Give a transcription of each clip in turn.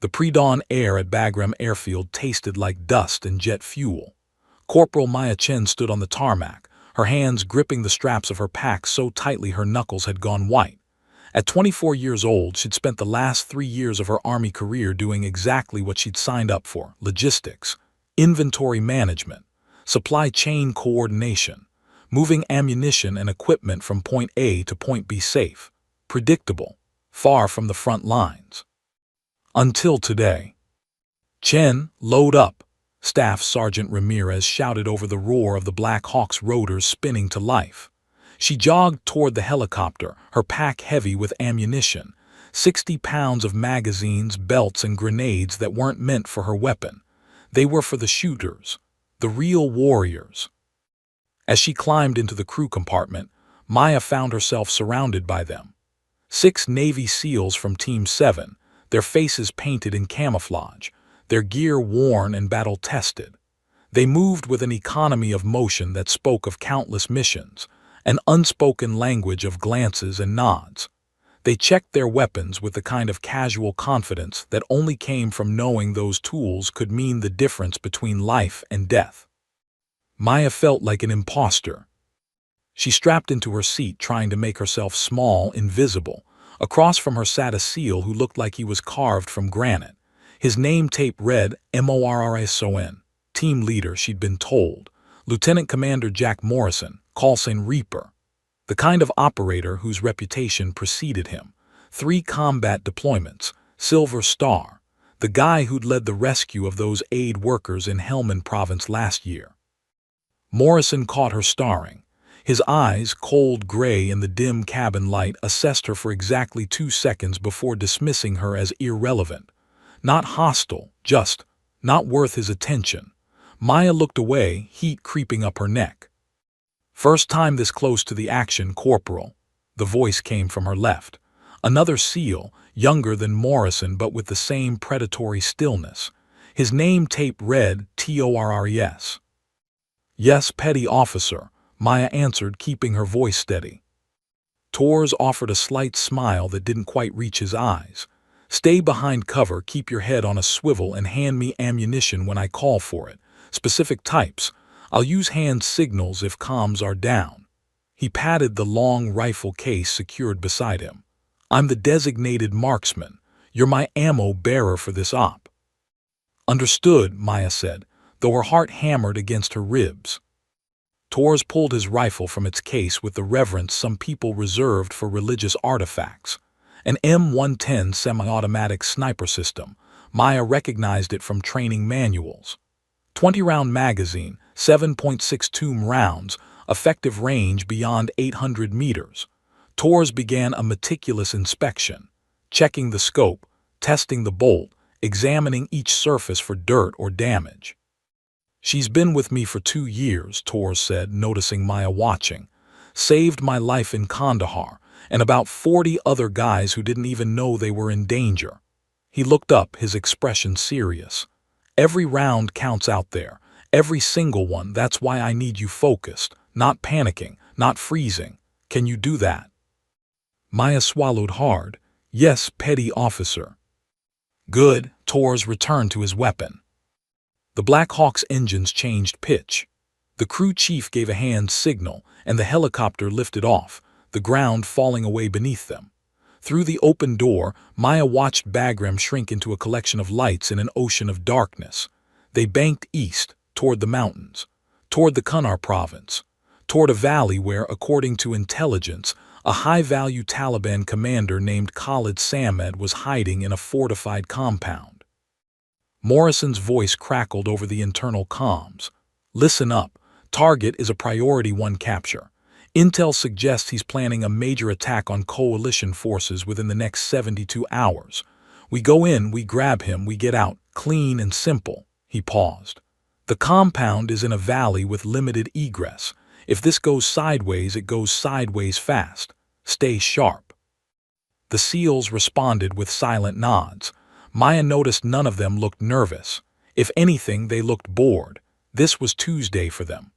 The pre-dawn air at Bagram Airfield tasted like dust and jet fuel. Corporal Maya Chen stood on the tarmac, her hands gripping the straps of her pack so tightly her knuckles had gone white. At 24 years old, she'd spent the last 3 years of her Army career doing exactly what she'd signed up for: logistics, inventory management, supply chain coordination, moving ammunition and equipment from point A to point B safe, predictable, far from the front lines. Until today. "Chen, load up," Staff Sergeant Ramirez shouted over the roar of the Black Hawk's rotors spinning to life. She jogged toward the helicopter, her pack heavy with ammunition, 60 pounds of magazines, belts, and grenades that weren't meant for her weapon. They were for the shooters, the real warriors. As she climbed into the crew compartment, Maya found herself surrounded by them. 6 Navy SEALs from Team 7, their faces painted in camouflage, their gear worn and battle-tested. They moved with an economy of motion that spoke of countless missions, an unspoken language of glances and nods. They checked their weapons with the kind of casual confidence that only came from knowing those tools could mean the difference between life and death. Maya felt like an imposter. She strapped into her seat, trying to make herself small, invisible. Across from her sat a SEAL who looked like he was carved from granite. His name tape read MORRSON, team leader, she'd been told. Lieutenant Commander Jack Morrison, call sign Reaper. The kind of operator whose reputation preceded him. 3 combat deployments, Silver Star. The guy who'd led the rescue of those aid workers in Helmand Province last year. Morrison caught her staring. His eyes, cold gray in the dim cabin light, assessed her for exactly 2 seconds before dismissing her as irrelevant. Not hostile, just not worth his attention. Maya looked away, heat creeping up her neck. "First time this close to the action, Corporal." The voice came from her left. Another SEAL, younger than Morrison but with the same predatory stillness. His name tape read TORRES. "Yes, Petty Officer," Maya answered, keeping her voice steady. Torres offered a slight smile that didn't quite reach his eyes. "Stay behind cover, keep your head on a swivel, and hand me ammunition when I call for it. Specific types. I'll use hand signals if comms are down." He patted the long rifle case secured beside him. "I'm the designated marksman. You're my ammo bearer for this op." "Understood," Maya said, though her heart hammered against her ribs. Torres pulled his rifle from its case with the reverence some people reserved for religious artifacts. An M110 semi-automatic sniper system. Maya recognized it from training manuals. 20-round magazine, 7.62 rounds, effective range beyond 800 meters. Torres began a meticulous inspection, checking the scope, testing the bolt, examining each surface for dirt or damage. "She's been with me for 2 years, Torres said, noticing Maya watching. "Saved my life in Kandahar, and about 40 other guys who didn't even know they were in danger." He looked up, his expression serious. "Every round counts out there, every single one. That's why I need you focused, not panicking, not freezing. Can you do that?" Maya swallowed hard. "Yes, Petty Officer." "Good." Torres returned to his weapon. The Black Hawk's engines changed pitch. The crew chief gave a hand signal, and the helicopter lifted off, the ground falling away beneath them. Through the open door, Maya watched Bagram shrink into a collection of lights in an ocean of darkness. They banked east, toward the mountains, toward the Kunar province, toward a valley where, according to intelligence, a high-value Taliban commander named Khalid Samed was hiding in a fortified compound. Morrison's voice crackled over the internal comms. "Listen up. Target is a priority 1 capture. Intel suggests he's planning a major attack on coalition forces within the next 72 hours. We go in, we grab him, we get out, clean and simple." He paused. "The compound is in a valley with limited egress. If this goes sideways, it goes sideways fast. Stay sharp." The SEALs responded with silent nods. Maya noticed none of them looked nervous. If anything, they looked bored. This was Tuesday for them.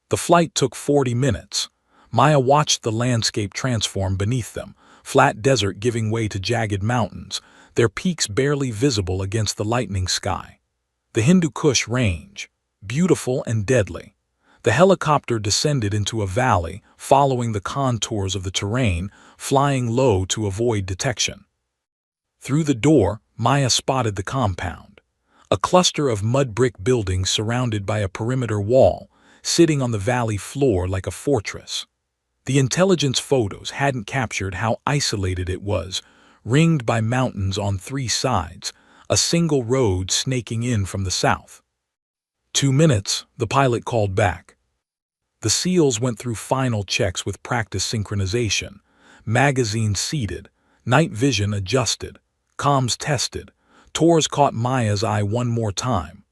The flight took 40 minutes. Maya watched the landscape transform beneath them, flat desert giving way to jagged mountains, their peaks barely visible against the lightning sky. The Hindu Kush Range, beautiful and deadly. The helicopter descended into a valley, following the contours of the terrain, flying low to avoid detection. Through the door, Maya spotted the compound. A cluster of mud brick buildings surrounded by a perimeter wall, sitting on the valley floor like a fortress. The intelligence photos hadn't captured how isolated it was, ringed by mountains on three sides, a single road snaking in from the south. 2 minutes, the pilot called back. The SEALs went through final checks with practice synchronization, magazines seated, night vision adjusted, comms tested. Torres caught Maya's eye one more time.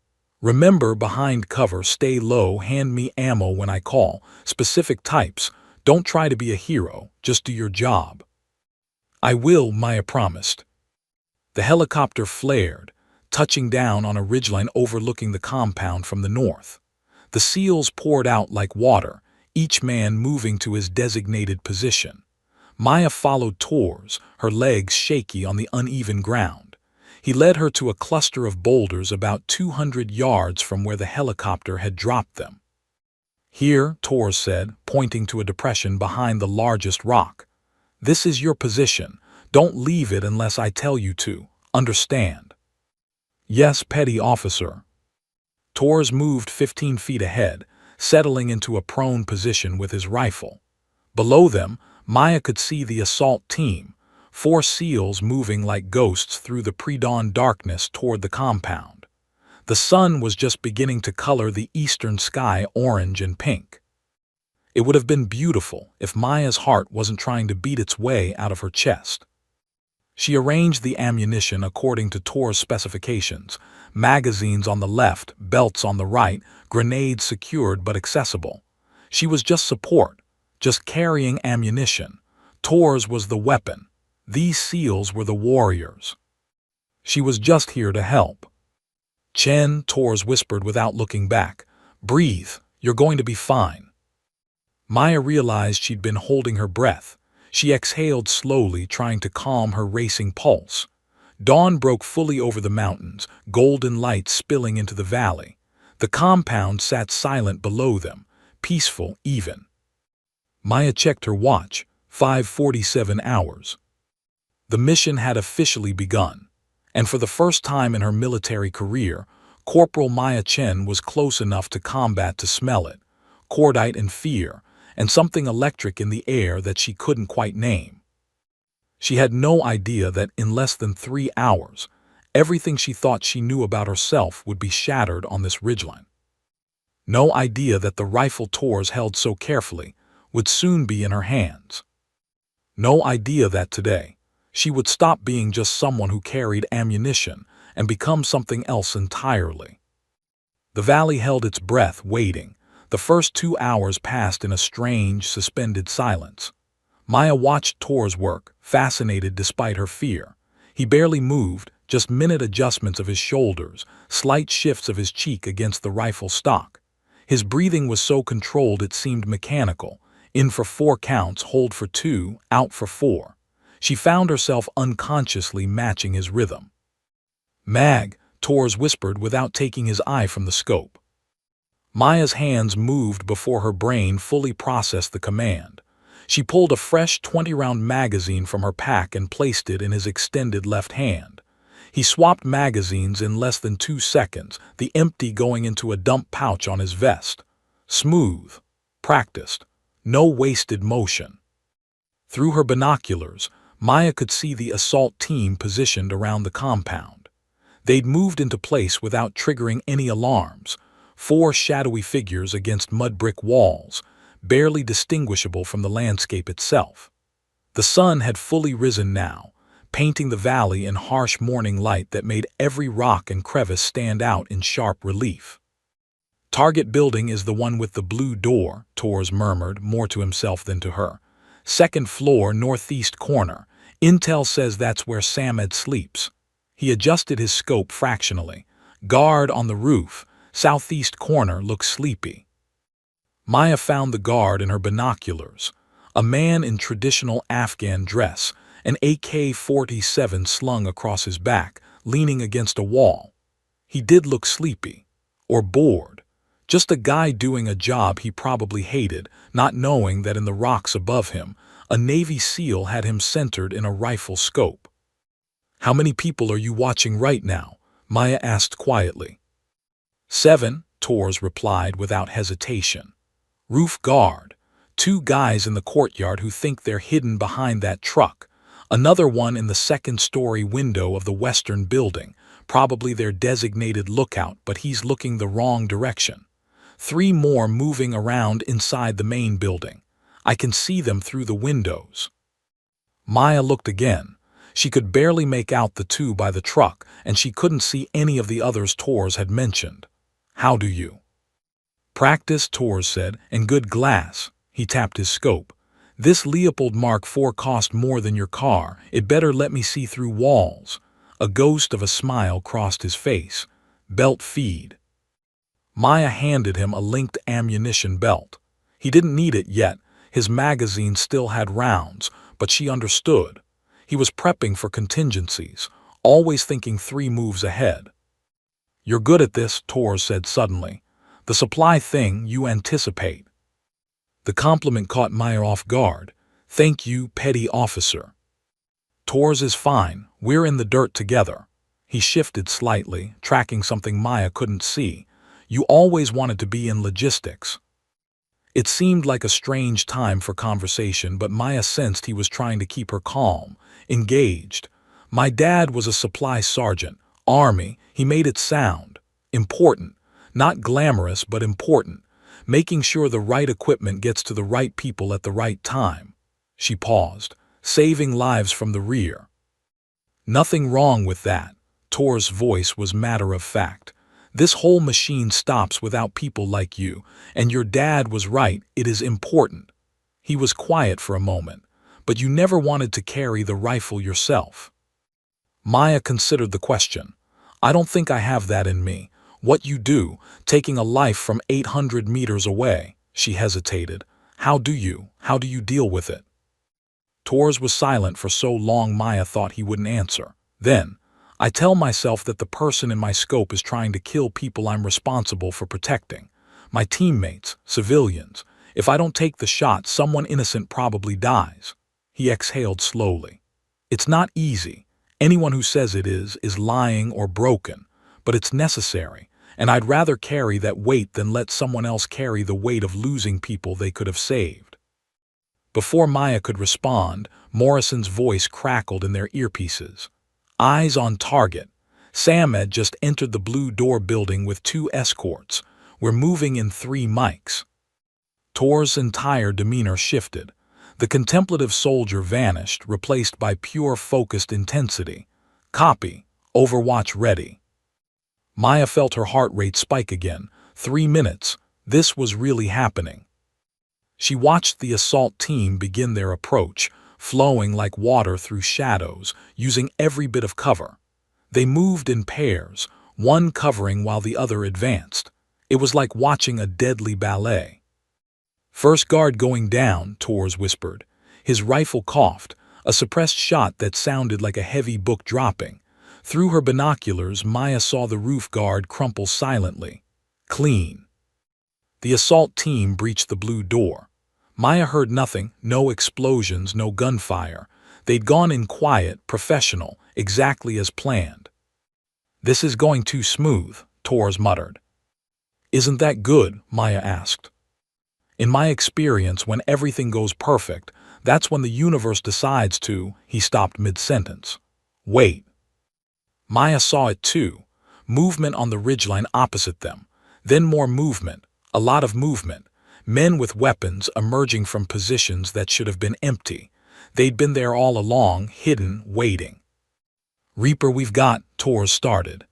Remember, behind cover, stay low, hand me ammo when I call, specific types. Don't try to be a hero, just do your job. I will, Maya promised. The helicopter flared, touching down on a ridgeline overlooking the compound from the north. The SEALs poured out like water, each man moving to his designated position. Maya followed Torres, her legs shaky on the uneven ground. He led her to a cluster of boulders about 200 yards from where the helicopter had dropped them. Here, Torres said, pointing to a depression behind the largest rock. This is your position. Don't leave it unless I tell you to. Understand? Yes, petty officer. Torres moved 15 feet ahead, settling into a prone position with his rifle. Below them, Maya could see the assault team, 4 SEALs moving like ghosts through the pre-dawn darkness toward the compound. The sun was just beginning to color the eastern sky orange and pink. It would have been beautiful if Maya's heart wasn't trying to beat its way out of her chest. She arranged the ammunition according to Tor's specifications, magazines on the left, belts on the right, grenades secured but accessible. She was just support, just carrying ammunition. Tor's was the weapon. These SEALs were the warriors. She was just here to help. Chen, Torres whispered without looking back. Breathe, you're going to be fine. Maya realized she'd been holding her breath. She exhaled slowly, trying to calm her racing pulse. Dawn broke fully over the mountains, golden light spilling into the valley. The compound sat silent below them, peaceful even. Maya checked her watch, 5:47 hours. The mission had officially begun, and for the first time in her military career, Corporal Maya Chen was close enough to combat to smell it, cordite and fear, and something electric in the air that she couldn't quite name. She had no idea that in less than 3 hours, everything she thought she knew about herself would be shattered on this ridgeline. No idea that the rifle Torres held so carefully would soon be in her hands. No idea that today, she would stop being just someone who carried ammunition and become something else entirely. The valley held its breath, waiting. The first 2 hours passed in a strange, suspended silence. Maya watched Tor's work, fascinated despite her fear. He barely moved, just minute adjustments of his shoulders, slight shifts of his cheek against the rifle stock. His breathing was so controlled it seemed mechanical. In for 4 counts, hold for 2, out for 4. She found herself unconsciously matching his rhythm. Mag, Torres whispered without taking his eye from the scope. Maya's hands moved before her brain fully processed the command. She pulled a fresh 20-round magazine from her pack and placed it in his extended left hand. He swapped magazines in less than 2 seconds, the empty going into a dump pouch on his vest. Smooth, practiced, no wasted motion. Through her binoculars, Maya could see the assault team positioned around the compound. They'd moved into place without triggering any alarms. 4 shadowy figures against mud brick walls, barely distinguishable from the landscape itself. The sun had fully risen now, painting the valley in harsh morning light that made every rock and crevice stand out in sharp relief. Target building is the one with the blue door, Torres murmured, more to himself than to her. 2nd floor, northeast corner. Intel says that's where Samed sleeps. He adjusted his scope fractionally. Guard on the roof. Southeast corner, looks sleepy. Maya found the guard in her binoculars. A man in traditional Afghan dress, an AK-47 slung across his back, leaning against a wall. He did look sleepy, or bored, just a guy doing a job he probably hated, not knowing that in the rocks above him, a Navy SEAL had him centered in a rifle scope. "How many people are you watching right now?" Maya asked quietly. "7," Tors replied without hesitation. "Roof guard, 2 guys in the courtyard who think they're hidden behind that truck, another one in the second-story window of the western building, probably their designated lookout, but he's looking the wrong direction. 3 more moving around inside the main building. I can see them through the windows." Maya looked again. She could barely make out the 2 by the truck, and she couldn't see any of the others Tors had mentioned. "How do you?" "Practice," Tors said, "and good glass." He tapped his scope. "This Leopold Mark IV cost more than your car. It better let me see through walls." A ghost of a smile crossed his face. "Belt feed." Maya handed him a linked ammunition belt. He didn't need it yet. His magazine still had rounds, but she understood. He was prepping for contingencies, always thinking 3 moves ahead. "You're good at this," Tors said suddenly. "The supply thing you anticipate." The compliment caught Maya off guard. "Thank you, petty officer." "Tors is fine. We're in the dirt together." He shifted slightly, tracking something Maya couldn't see. "You always wanted to be in logistics." It seemed like a strange time for conversation, but Maya sensed he was trying to keep her calm, engaged. "My dad was a supply sergeant, Army." He made it sound important, not glamorous, but important, making sure the right equipment gets to the right people at the right time. She paused, "Saving lives from the rear." "Nothing wrong with that." Tors' voice was matter of fact. "This whole machine stops without people like you, and your dad was right, it is important." He was quiet for a moment. "But you never wanted to carry the rifle yourself." Maya considered the question. "I don't think I have that in me. What you do, taking a life from 800 meters away." She hesitated. How do you deal with it?" Tors was silent for so long Maya thought he wouldn't answer. Then, "I tell myself that the person in my scope is trying to kill people I'm responsible for protecting. My teammates, civilians. If I don't take the shot, someone innocent probably dies." He exhaled slowly. "It's not easy. Anyone who says it is lying or broken. But it's necessary, and I'd rather carry that weight than let someone else carry the weight of losing people they could have saved." Before Maya could respond, Morrison's voice crackled in their earpieces. "Eyes on target. Sam had just entered the Blue Door building with 2 escorts. We're moving in 3 mics." Tors' entire demeanor shifted. The contemplative soldier vanished, replaced by pure focused intensity. "Copy. Overwatch ready." Maya felt her heart rate spike again. 3 minutes. This was really happening. She watched the assault team begin their approach, flowing like water through shadows, using every bit of cover. They moved in pairs, one covering while the other advanced. It was like watching a deadly ballet. "First guard going down," Tors whispered. His rifle coughed, a suppressed shot that sounded like a heavy book dropping. Through her binoculars, Maya saw the roof guard crumple silently. Clean. The assault team breached the Blue Door. Maya heard nothing, no explosions, no gunfire. They'd gone in quiet, professional, exactly as planned. "This is going too smooth," Tors muttered. "Isn't that good?" Maya asked. "In my experience, when everything goes perfect, that's when the universe decides to." He stopped mid-sentence. "Wait." Maya saw it too. Movement on the ridgeline opposite them. Then more movement. A lot of movement. Men with weapons emerging from positions that should have been empty. They'd been there all along, hidden, waiting. "Reaper we've got," Tors started.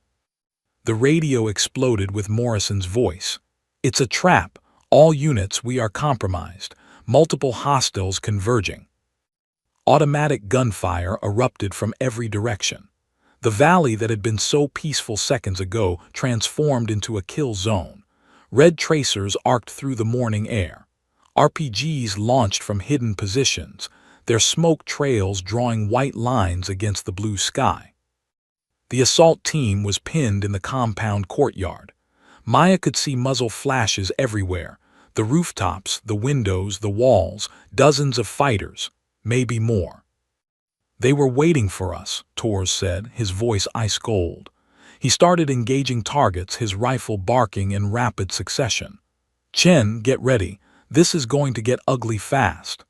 The radio exploded with Morrison's voice. "It's a trap. All units, we are compromised. Multiple hostiles converging." Automatic gunfire erupted from every direction. The valley that had been so peaceful seconds ago transformed into a kill zone. Red tracers arced through the morning air. RPGs launched from hidden positions. their smoke trails drawing white lines against the blue sky. The assault team was pinned in the compound courtyard. Maya could see muzzle flashes everywhere, the rooftops, the windows, the walls, dozens of fighters, maybe more. "They were waiting for us," Torres said, his voice ice cold. He started engaging targets, his rifle barking in rapid succession. "Chen, get ready. This is going to get ugly fast."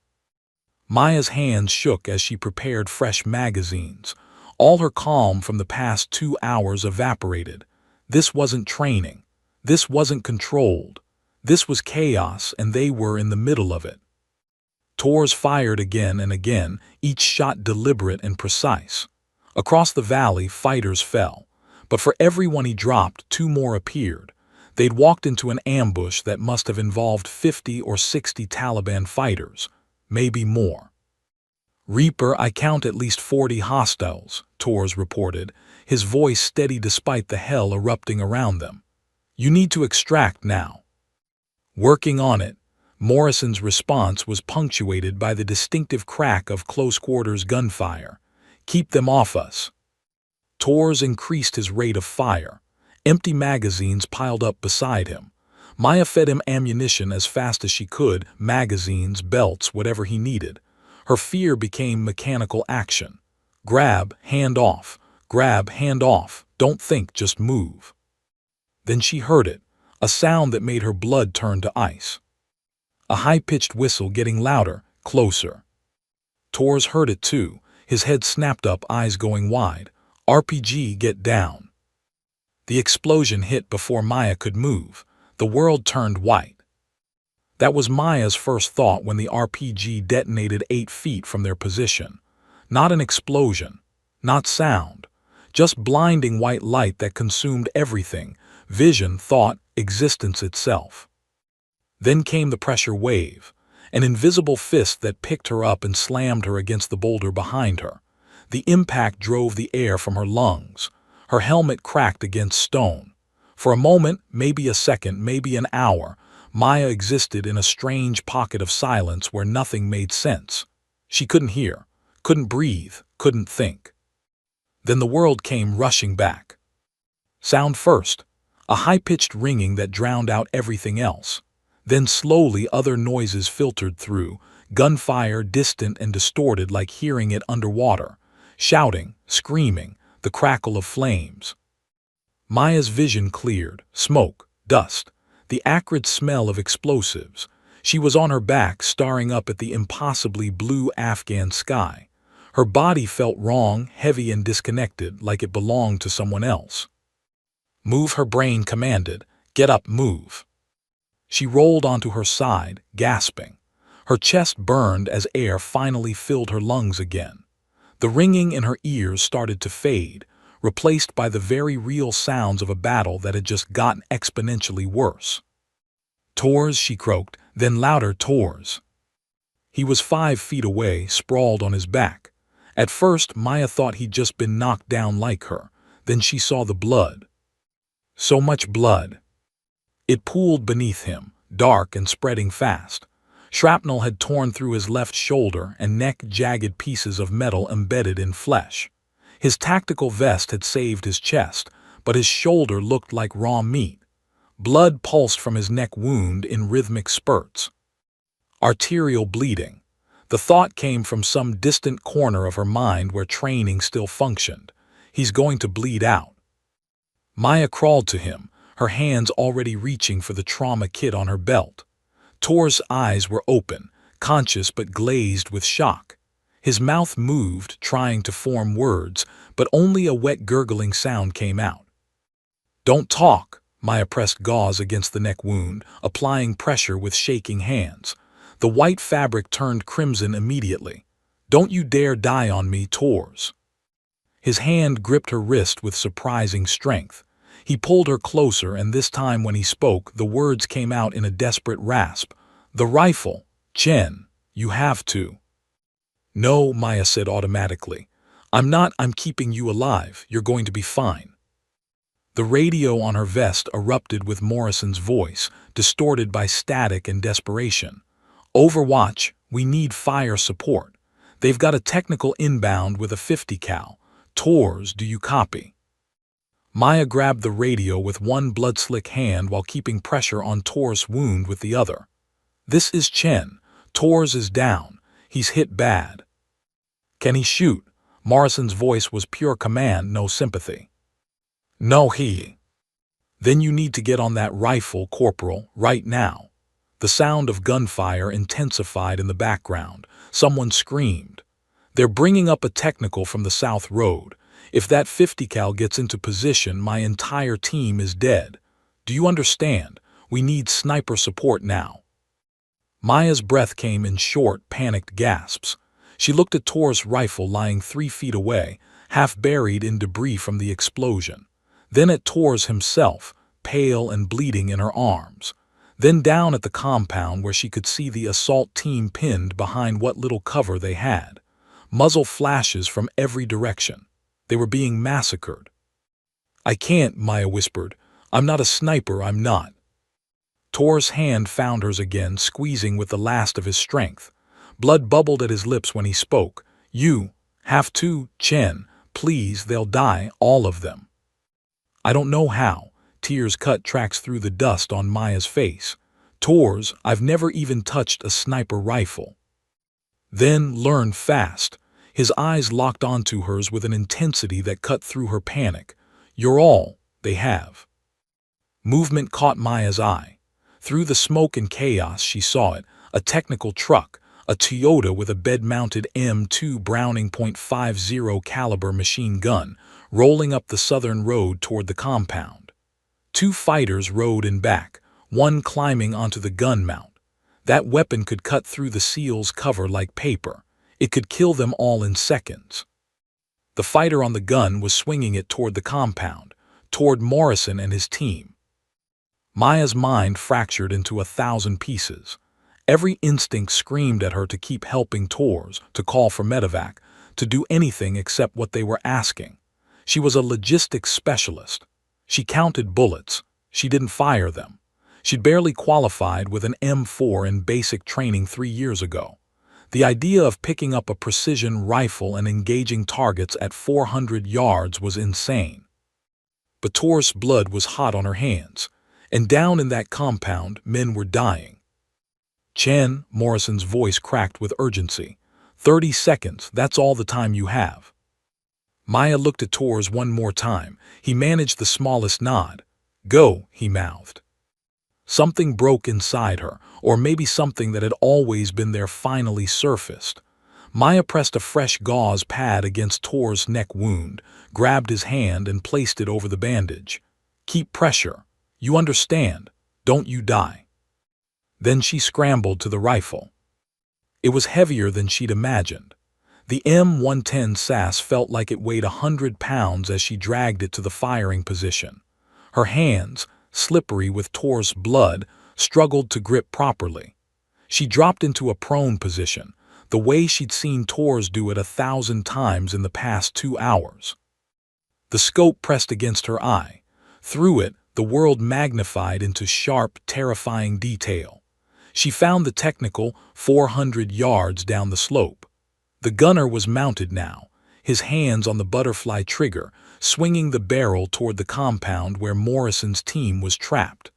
Maya's hands shook as she prepared fresh magazines. All her calm from the past 2 hours evaporated. This wasn't training. This wasn't controlled. This was chaos, and they were in the middle of it. Torres fired again and again, each shot deliberate and precise. Across the valley, fighters fell. But for every one he dropped, 2 more appeared. They'd walked into an ambush that must have involved 50 or 60 Taliban fighters, maybe more. "Reaper, I count at least 40 hostiles," Torres reported, his voice steady despite the hell erupting around them. "You need to extract now." "Working on it." Morrison's response was punctuated by the distinctive crack of close-quarters gunfire. "Keep them off us." Torres increased his rate of fire. Empty magazines piled up beside him. Maya fed him ammunition as fast as she could, magazines, belts, whatever he needed. Her fear became mechanical action. Grab, hand off. Grab, hand off. Don't think, just move. Then she heard it, a sound that made her blood turn to ice. A high-pitched whistle getting louder, closer. Torres heard it too, his head snapped up, eyes going wide. "RPG, get down." The explosion hit before Maya could move. The world turned white. That was Maya's first thought when the RPG detonated 8 feet from their position. Not an explosion, not sound, just blinding white light that consumed everything, vision, thought, existence itself. Then came the pressure wave, an invisible fist that picked her up and slammed her against the boulder behind her. The impact drove the air from her lungs. Her helmet cracked against stone. For a moment, maybe a second, maybe an hour, Maya existed in a strange pocket of silence where nothing made sense. She couldn't hear, couldn't breathe, couldn't think. Then the world came rushing back. Sound first, a high-pitched ringing that drowned out everything else. Then slowly other noises filtered through, gunfire distant and distorted like hearing it underwater, shouting, screaming, the crackle of flames. Maya's vision cleared, smoke, dust, the acrid smell of explosives. She was on her back, staring up at the impossibly blue Afghan sky. Her body felt wrong, heavy and disconnected, like it belonged to someone else. "Move," her brain commanded. "Get up, move." She rolled onto her side, gasping. Her chest burned as air finally filled her lungs again. The ringing in her ears started to fade, replaced by the very real sounds of a battle that had just gotten exponentially worse. "Torres," she croaked, then louder, "Torres." He was 5 feet away, sprawled on his back. At first, Maya thought he'd just been knocked down like her. Then she saw the blood. So much blood. It pooled beneath him, dark and spreading fast. Shrapnel had torn through his left shoulder and neck, jagged pieces of metal embedded in flesh. His tactical vest had saved his chest, but his shoulder looked like raw meat. Blood pulsed from his neck wound in rhythmic spurts. Arterial bleeding. The thought came from some distant corner of her mind where training still functioned. He's going to bleed out. Maya crawled to him, her hands already reaching for the trauma kit on her belt. Tor's eyes were open, conscious but glazed with shock. His mouth moved, trying to form words, but only a wet gurgling sound came out. "Don't talk." Maya pressed gauze against the neck wound, applying pressure with shaking hands. The white fabric turned crimson immediately. "Don't you dare die on me, Tors." His hand gripped her wrist with surprising strength. He pulled her closer, and this time when he spoke, the words came out in a desperate rasp. "The rifle. Chen, you have to." "No," Maya said automatically. I'm keeping you alive. You're going to be fine." The radio on her vest erupted with Morrison's voice, distorted by static and desperation. "Overwatch, we need fire support. They've got a technical inbound with a 50 cal. Tors, do you copy? Maya grabbed the radio with one blood-slick hand while keeping pressure on Tor's wound with the other. This is Chen. Tors is down. He's hit bad. Can he shoot? Morrison's voice was pure command, no sympathy. No, he. Then you need to get on that rifle, Corporal, right now. The sound of gunfire intensified in the background. Someone screamed. They're bringing up a technical from the South Road. If that 50 cal gets into position, my entire team is dead. Do you understand? We need sniper support now. Maya's breath came in short, panicked gasps. She looked at Tor's rifle lying 3 feet away, half buried in debris from the explosion. Then at Tor's himself, pale and bleeding in her arms. Then down at the compound where she could see the assault team pinned behind what little cover they had. Muzzle flashes from every direction. They were being massacred. I can't, Maya whispered. I'm not a sniper, I'm not. Tor's hand found hers again, squeezing with the last of his strength. Blood bubbled at his lips when he spoke. You have to, Chen. Please, they'll die, all of them. I don't know how. Tears cut tracks through the dust on Maya's face. Tors, I've never even touched a sniper rifle. Then learn fast. His eyes locked onto hers with an intensity that cut through her panic. You're all they have. Movement caught Maya's eye. Through the smoke and chaos she saw it, a technical truck, a Toyota with a bed-mounted M2 Browning .50 caliber machine gun, rolling up the southern road toward the compound. 2 fighters rode in back, one climbing onto the gun mount. That weapon could cut through the SEAL's cover like paper. It could kill them all in seconds. The fighter on the gun was swinging it toward the compound, toward Morrison and his team. Maya's mind fractured into 1,000 pieces. Every instinct screamed at her to keep helping Tors, to call for medevac, to do anything except what they were asking. She was a logistics specialist. She counted bullets. She didn't fire them. She'd barely qualified with an M4 in basic training 3 years ago. The idea of picking up a precision rifle and engaging targets at 400 yards was insane. But Tor's blood was hot on her hands, and down in that compound, men were dying. Chen, Morrison's voice cracked with urgency. 30 seconds, that's all the time you have. Maya looked at Tors one more time. He managed the smallest nod. Go, he mouthed. Something broke inside her, or maybe something that had always been there finally surfaced. Maya pressed a fresh gauze pad against Tor's neck wound, grabbed his hand and placed it over the bandage. Keep pressure. You understand. Don't you die. Then she scrambled to the rifle. It was heavier than she'd imagined. The M110 SAS felt like it weighed 100 pounds as she dragged it to the firing position. Her hands, slippery with Tor's blood, struggled to grip properly. She dropped into a prone position, the way she'd seen Tors do it 1,000 times in the past 2 hours. The scope pressed against her eye. Through it, the world magnified into sharp, terrifying detail. She found the technical 400 yards down the slope. The gunner was mounted now, his hands on the butterfly trigger, swinging the barrel toward the compound where Morrison's team was trapped.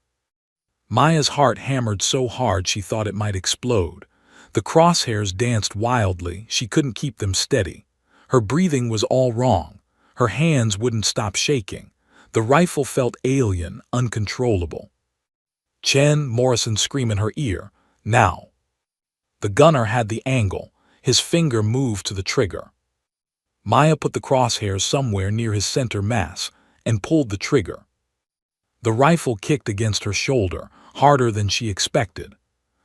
Maya's heart hammered so hard she thought it might explode. The crosshairs danced wildly, she couldn't keep them steady. Her breathing was all wrong. Her hands wouldn't stop shaking. The rifle felt alien, uncontrollable. Chen, Morrison screamed in her ear, now. The gunner had the angle. His finger moved to the trigger. Maya put the crosshairs somewhere near his center mass and pulled the trigger. The rifle kicked against her shoulder, harder than she expected.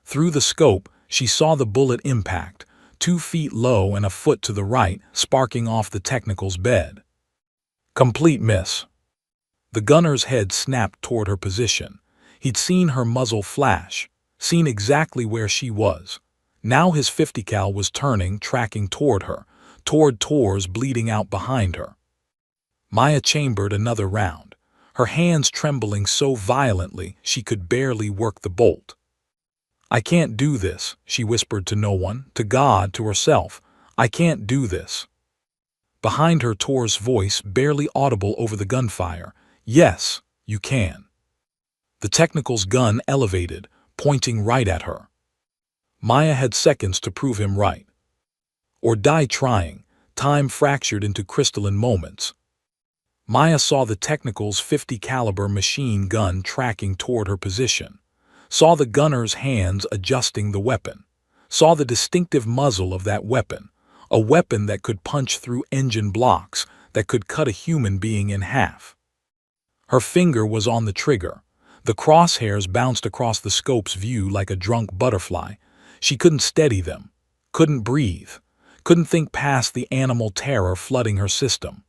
Through the scope, she saw the bullet impact, 2 feet low and a foot to the right, sparking off the technical's bed. Complete miss. The gunner's head snapped toward her position. He'd seen her muzzle flash, seen exactly where she was. Now his 50 cal was turning, tracking toward her, toward Tors bleeding out behind her. Maya chambered another round, her hands trembling so violently she could barely work the bolt. I can't do this, she whispered to no one, to God, to herself. I can't do this. Behind her, Tor's voice, barely audible over the gunfire. Yes, you can. The technical's gun elevated, pointing right at her. Maya had seconds to prove him right. Or die trying, time fractured into crystalline moments. Maya saw the technical's .50 caliber machine gun tracking toward her position, saw the gunner's hands adjusting the weapon, saw the distinctive muzzle of that weapon, a weapon that could punch through engine blocks, that could cut a human being in half. Her finger was on the trigger. The crosshairs bounced across the scope's view like a drunk butterfly. She couldn't steady them, couldn't breathe, couldn't think past the animal terror flooding her system.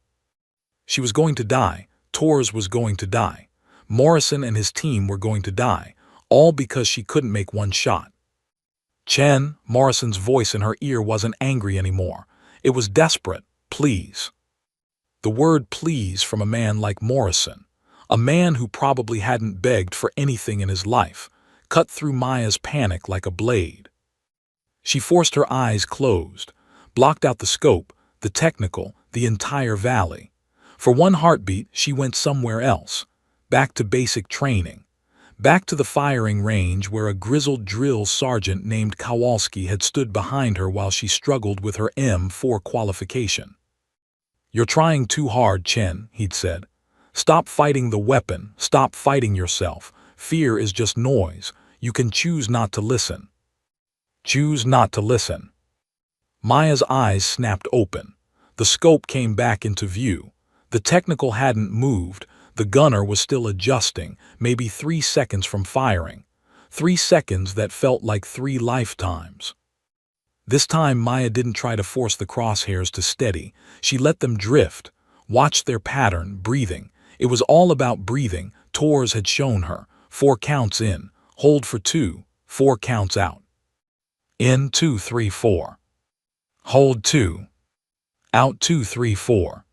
She was going to die. Torres was going to die. Morrison and his team were going to die, all because she couldn't make one shot. Chen, Morrison's voice in her ear wasn't angry anymore. It was desperate. Please. The word please from a man like Morrison, a man who probably hadn't begged for anything in his life, cut through Maya's panic like a blade. She forced her eyes closed, blocked out the scope, the technical, the entire valley. For one heartbeat, she went somewhere else, back to basic training, back to the firing range where a grizzled drill sergeant named Kowalski had stood behind her while she struggled with her M4 qualification. "You're trying too hard, Chen," he'd said. "Stop fighting the weapon, stop fighting yourself. Fear is just noise. You can choose not to listen." Choose not to listen. Maya's eyes snapped open. The scope came back into view. The technical hadn't moved. The gunner was still adjusting, maybe 3 seconds from firing. 3 seconds that felt like 3 lifetimes. This time Maya didn't try to force the crosshairs to steady. She let them drift, watched their pattern, breathing. It was all about breathing. Torres had shown her. 4 counts in, hold for 2, 4 counts out. In 2, 3, 4. Hold 2. Out 2, 3, 4.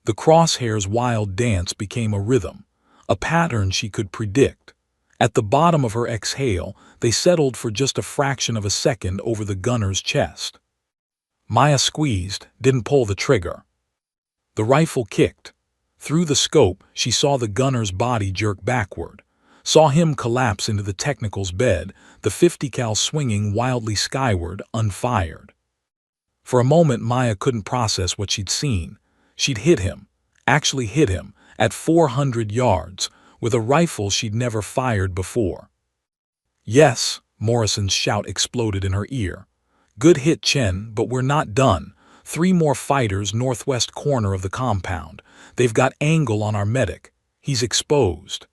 The crosshair's wild dance became a rhythm, a pattern she could predict. At the bottom of her exhale, they settled for just a fraction of a second over the gunner's chest. Maya squeezed, didn't pull the trigger. The rifle kicked. Through the scope, she saw the gunner's body jerk backward, saw him collapse into the technical's bed, the .50 cal swinging wildly skyward, unfired. For a moment, Maya couldn't process what she'd seen. She'd hit him, actually hit him, at 400 yards, with a rifle she'd never fired before. "Yes," Morrison's shout exploded in her ear. "Good hit, Chen, but we're not done. 3 more fighters northwest corner of the compound. They've got angle on our medic. He's exposed."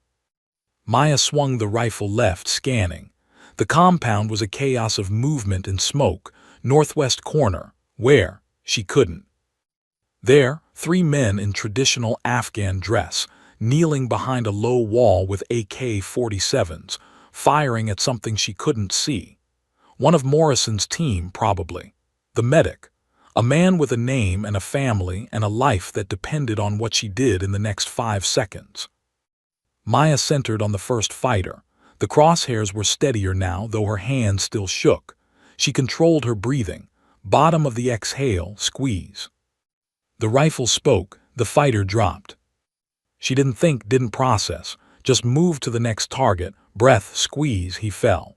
Maya swung the rifle left, scanning. The compound was a chaos of movement and smoke. Northwest corner. Where? She couldn't. There, 3 men in traditional Afghan dress, kneeling behind a low wall with AK-47s, firing at something she couldn't see. One of Morrison's team, probably. The medic. A man with a name and a family and a life that depended on what she did in the next 5 seconds. Maya centered on the first fighter. The crosshairs were steadier now, though her hands still shook. She controlled her breathing. Bottom of the exhale, squeeze. The rifle spoke. The fighter dropped. She didn't think, didn't process, just moved to the next target. Breath, squeeze, he fell.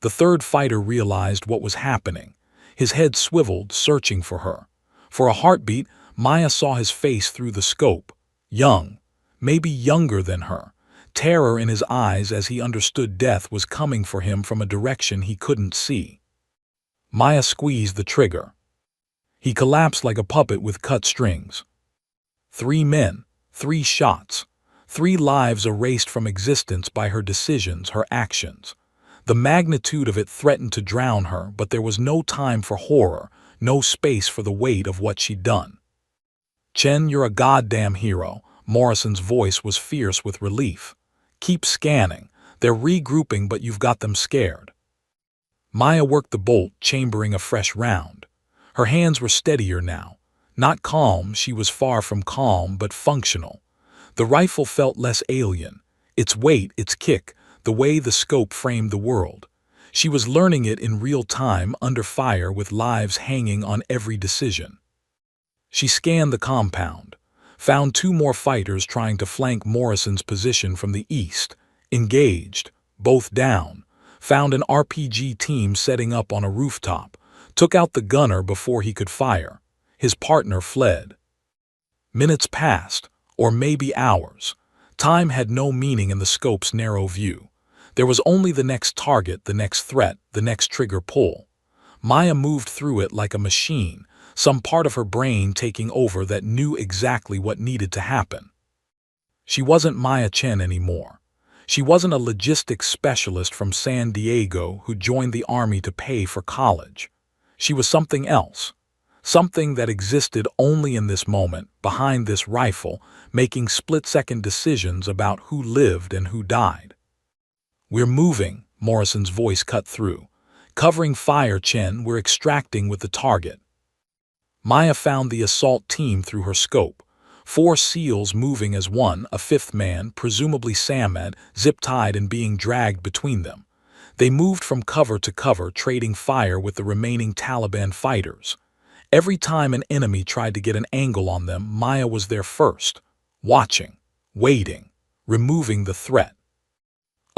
The third fighter realized what was happening. His head swiveled, searching for her. For a heartbeat, Maya saw his face through the scope. Young, maybe younger than her. Terror in his eyes as he understood death was coming for him from a direction he couldn't see. Maya squeezed the trigger. He collapsed like a puppet with cut strings. 3 men, 3 shots, 3 lives erased from existence by her decisions, her actions. The magnitude of it threatened to drown her, but there was no time for horror, no space for the weight of what she'd done. "Chen, you're a goddamn hero." Morrison's voice was fierce with relief. "Keep scanning. They're regrouping, but you've got them scared." Maya worked the bolt, chambering a fresh round. Her hands were steadier now. Not calm, she was far from calm, but functional. The rifle felt less alien. Its weight, its kick, the way the scope framed the world. She was learning it in real time under fire with lives hanging on every decision. She scanned the compound, found two more fighters trying to flank Morrison's position from the east, engaged, both down, found an RPG team setting up on a rooftop, took out the gunner before he could fire. His partner fled. Minutes passed, or maybe hours. Time had no meaning in the scope's narrow view. There was only the next target, the next threat, the next trigger pull. Maya moved through it like a machine, some part of her brain taking over that knew exactly what needed to happen. She wasn't Maya Chen anymore. She wasn't a logistics specialist from San Diego who joined the army to pay for college. She was something else. Something that existed only in this moment, behind this rifle, making split-second decisions about who lived and who died. "We're moving," Morrison's voice cut through. "Covering fire, Chen, we're extracting with the target." Maya found the assault team through her scope. 4 SEALs moving as one, a 5th man, presumably Samad, zip-tied and being dragged between them. They moved from cover to cover, trading fire with the remaining Taliban fighters. Every time an enemy tried to get an angle on them, Maya was there first, watching, waiting, removing the threat.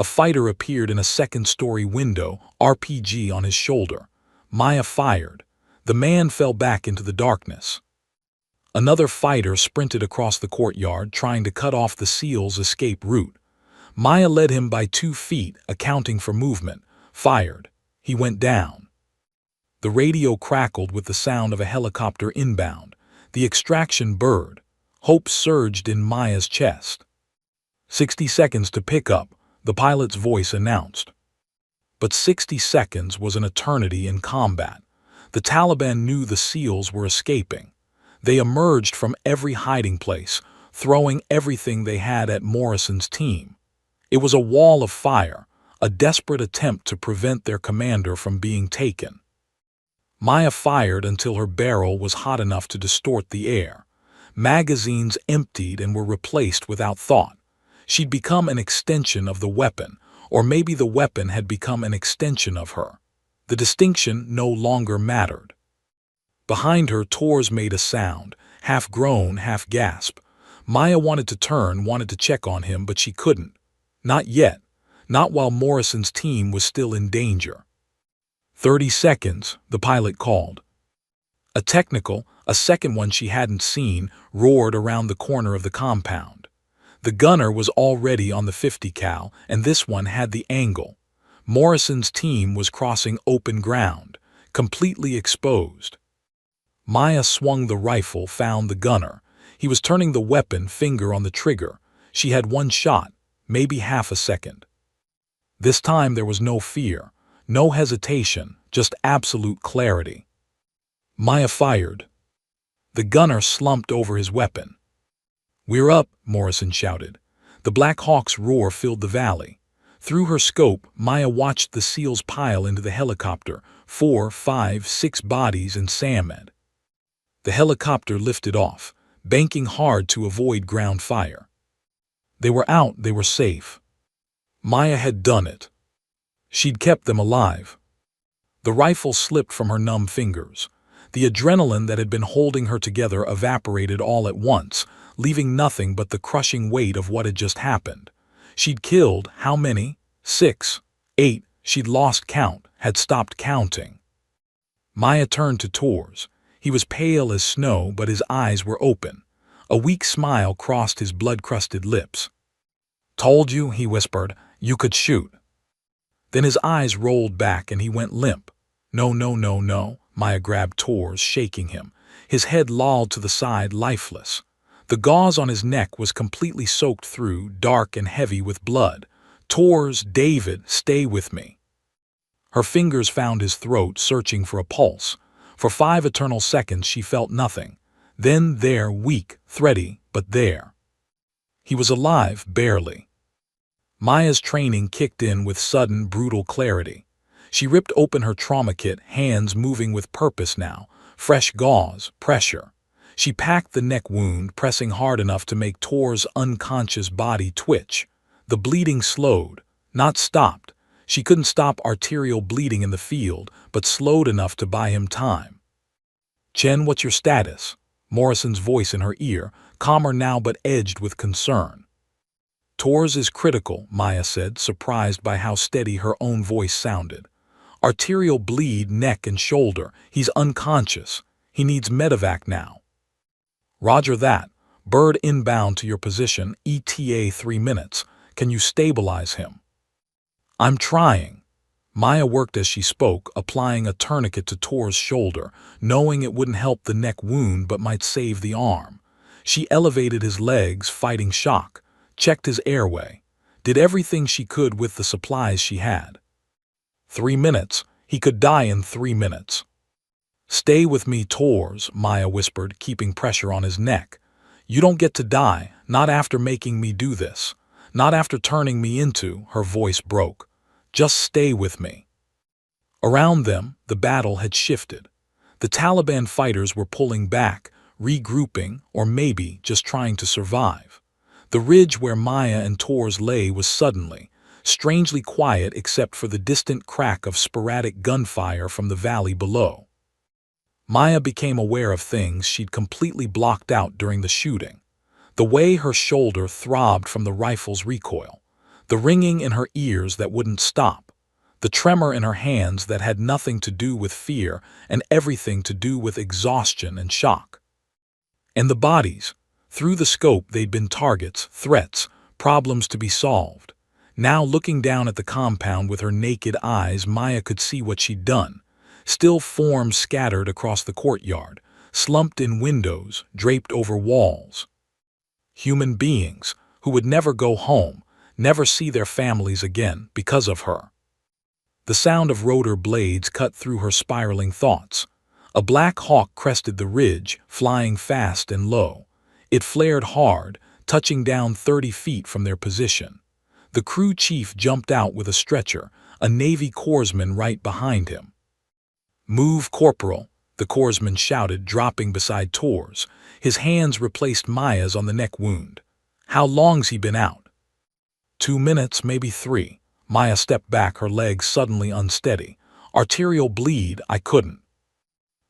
A fighter appeared in a second-story window, RPG on his shoulder. Maya fired. The man fell back into the darkness. Another fighter sprinted across the courtyard, trying to cut off the SEAL's escape route. Maya led him by 2 feet, accounting for movement, fired. He went down. The radio crackled with the sound of a helicopter inbound. The extraction bird. Hope surged in Maya's chest. 60 seconds to pick up, the pilot's voice announced. But 60 seconds was an eternity in combat. The Taliban knew the SEALs were escaping. They emerged from every hiding place, throwing everything they had at Morrison's team. It was a wall of fire, a desperate attempt to prevent their commander from being taken. Maya fired until her barrel was hot enough to distort the air. Magazines emptied and were replaced without thought. She'd become an extension of the weapon, or maybe the weapon had become an extension of her. The distinction no longer mattered. Behind her, Tors made a sound, half groan, half gasp. Maya wanted to turn, wanted to check on him, but she couldn't. Not yet. Not while Morrison's team was still in danger. 30 seconds, the pilot called. A technical, a second one she hadn't seen, roared around the corner of the compound. The gunner was already on the 50 cal, and this one had the angle. Morrison's team was crossing open ground, completely exposed. Maya swung the rifle, found the gunner. He was turning the weapon, finger on the trigger. She had 1 shot, maybe half a second. This time there was no fear. No hesitation, just absolute clarity. Maya fired. The gunner slumped over his weapon. "We're up," Morrison shouted. The Black Hawk's roar filled the valley. Through her scope, Maya watched the SEALs pile into the helicopter, 4, 5, 6 bodies and Samad. The helicopter lifted off, banking hard to avoid ground fire. They were out, they were safe. Maya had done it. She'd kept them alive. The rifle slipped from her numb fingers. The adrenaline that had been holding her together evaporated all at once, leaving nothing but the crushing weight of what had just happened. She'd killed, how many? 6, 8, she'd lost count, had stopped counting. Maya turned to Tors. He was pale as snow, but his eyes were open. A weak smile crossed his blood-crusted lips. "Told you," he whispered, "you could shoot." Then his eyes rolled back and he went limp. "No, no, no, no," Maya grabbed Tors, shaking him. His head lolled to the side, lifeless. The gauze on his neck was completely soaked through, dark and heavy with blood. "Tors, David, stay with me." Her fingers found his throat, searching for a pulse. For 5 eternal seconds she felt nothing. Then there, weak, thready, but there. He was alive, barely. Maya's training kicked in with sudden, brutal clarity. She ripped open her trauma kit, hands moving with purpose now. Fresh gauze, pressure. She packed the neck wound, pressing hard enough to make Tor's unconscious body twitch. The bleeding slowed, not stopped. She couldn't stop arterial bleeding in the field, but slowed enough to buy him time. "Chen, what's your status?" Morrison's voice in her ear, calmer now but edged with concern. "Tor's is critical," Maya said, surprised by how steady her own voice sounded. "Arterial bleed, neck and shoulder. He's unconscious. He needs medevac now." "Roger that. Bird inbound to your position, ETA 3 minutes. Can you stabilize him?" "I'm trying." Maya worked as she spoke, applying a tourniquet to Tor's shoulder, knowing it wouldn't help the neck wound but might save the arm. She elevated his legs, fighting shock, checked his airway, did everything she could with the supplies she had. 3 minutes. He could die in 3 minutes. "Stay with me, Tors," Maya whispered, keeping pressure on his neck. "You don't get to die, not after making me do this. Not after turning me into," her voice broke. "Just stay with me." Around them, the battle had shifted. The Taliban fighters were pulling back, regrouping, or maybe just trying to survive. The ridge where Maya and Tors lay was suddenly, strangely quiet except for the distant crack of sporadic gunfire from the valley below. Maya became aware of things she'd completely blocked out during the shooting. The way her shoulder throbbed from the rifle's recoil, the ringing in her ears that wouldn't stop, the tremor in her hands that had nothing to do with fear and everything to do with exhaustion and shock. And the bodies. Through the scope they'd been targets, threats, problems to be solved. Now looking down at the compound with her naked eyes, Maya could see what she'd done. Still forms scattered across the courtyard, slumped in windows, draped over walls. Human beings who would never go home, never see their families again because of her. The sound of rotor blades cut through her spiraling thoughts. A black hawk crested the ridge, flying fast and low. It flared hard, touching down 30 feet from their position. The crew chief jumped out with a stretcher, a Navy corpsman right behind him. "Move, Corporal," the corpsman shouted, dropping beside Tors. His hands replaced Maya's on the neck wound. "How long's he been out?" 2 minutes, maybe 3. Maya stepped back, her legs suddenly unsteady. "Arterial bleed, I couldn't."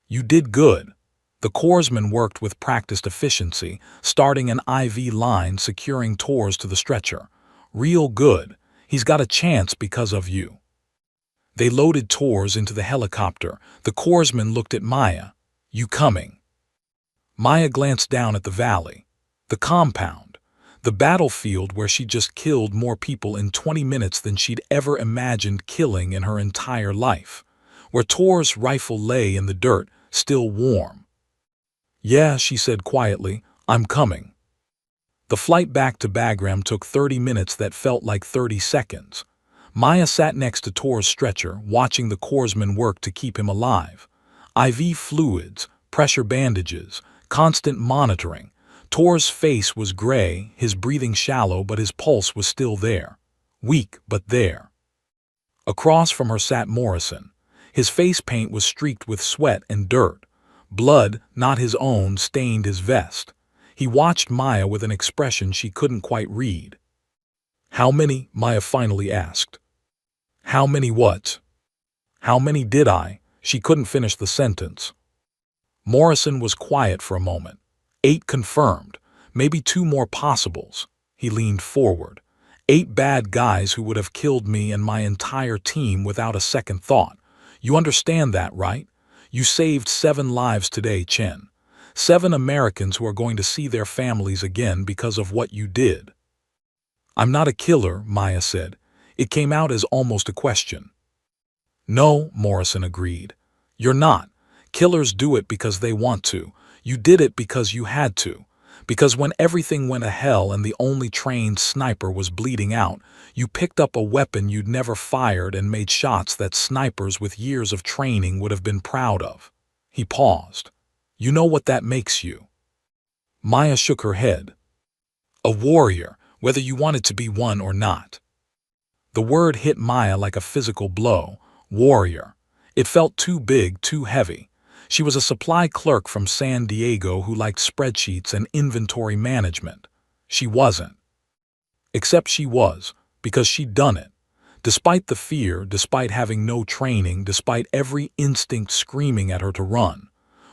"You did good." The corpsman worked with practiced efficiency, starting an IV line, securing Tors to the stretcher. "Real good. He's got a chance because of you." They loaded Tors into the helicopter. The corpsman looked at Maya. "You coming?" Maya glanced down at the valley, the compound, the battlefield where she'd just killed more people in 20 minutes than she'd ever imagined killing in her entire life, where Tors' rifle lay in the dirt, still warm. "Yeah," she said quietly, "I'm coming." The flight back to Bagram took 30 minutes that felt like 30 seconds. Maya sat next to Tor's stretcher, watching the corpsman work to keep him alive. IV fluids, pressure bandages, constant monitoring. Tor's face was gray, his breathing shallow, but his pulse was still there. Weak, but there. Across from her sat Morrison. His face paint was streaked with sweat and dirt. Blood, not his own, stained his vest. He watched Maya with an expression she couldn't quite read. "How many?" Maya finally asked. "How many what?" "How many did I?" She couldn't finish the sentence. Morrison was quiet for a moment. 8 confirmed, maybe 2 more possibles. He leaned forward. 8 bad guys who would have killed me and my entire team without a second thought. You understand that, right? You saved 7 lives today, Chen. 7 Americans who are going to see their families again because of what you did. "I'm not a killer," Maya said. It came out as almost a question. "No," Morrison agreed. "You're not. Killers do it because they want to. You did it because you had to. Because when everything went to hell and the only trained sniper was bleeding out, you picked up a weapon you'd never fired and made shots that snipers with years of training would have been proud of." He paused. "You know what that makes you?" Maya shook her head. "A warrior, whether you wanted to be one or not." The word hit Maya like a physical blow. Warrior. It felt too big, too heavy. She was a supply clerk from San Diego who liked spreadsheets and inventory management. She wasn't. Except she was, because she'd done it. Despite the fear, despite having no training, despite every instinct screaming at her to run,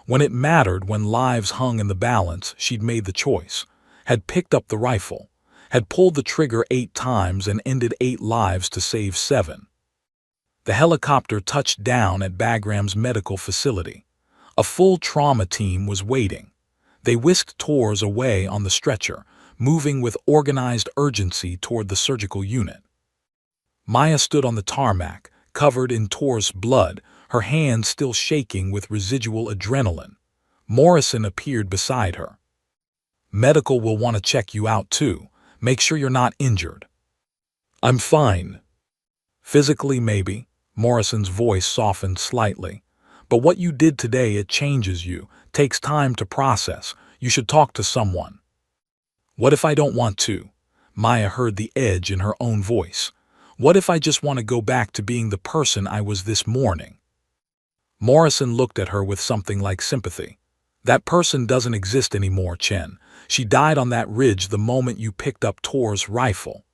when it mattered, when lives hung in the balance, she'd made the choice, had picked up the rifle, had pulled the trigger 8 times and ended 8 lives to save 7. The helicopter touched down at Bagram's medical facility. A full trauma team was waiting. They whisked Tors away on the stretcher, moving with organized urgency toward the surgical unit. Maya stood on the tarmac, covered in Tors' blood, her hands still shaking with residual adrenaline. Morrison appeared beside her. "Medical will want to check you out too. Make sure you're not injured." "I'm fine." "Physically, maybe." Morrison's voice softened slightly. "But what you did today, it changes you. Takes time to process. You should talk to someone." "What if I don't want to?" Maya heard the edge in her own voice. "What if I just want to go back to being the person I was this morning?" Morrison looked at her with something like sympathy. "That person doesn't exist anymore, Chen. She died on that ridge the moment you picked up Tors' rifle."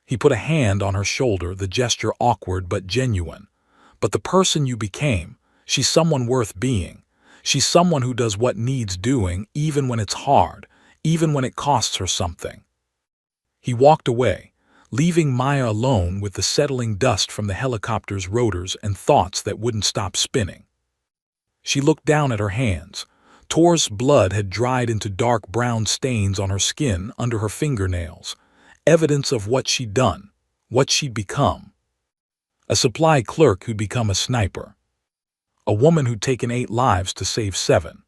He put a hand on her shoulder, the gesture awkward but genuine. "But the person you became, she's someone worth being. She's someone who does what needs doing, even when it's hard, even when it costs her something." He walked away, leaving Maya alone with the settling dust from the helicopter's rotors and thoughts that wouldn't stop spinning. She looked down at her hands. Tors' blood had dried into dark brown stains on her skin under her fingernails, evidence of what she'd done, what she'd become. A supply clerk who'd become a sniper. A woman who'd taken 8 lives to save 7.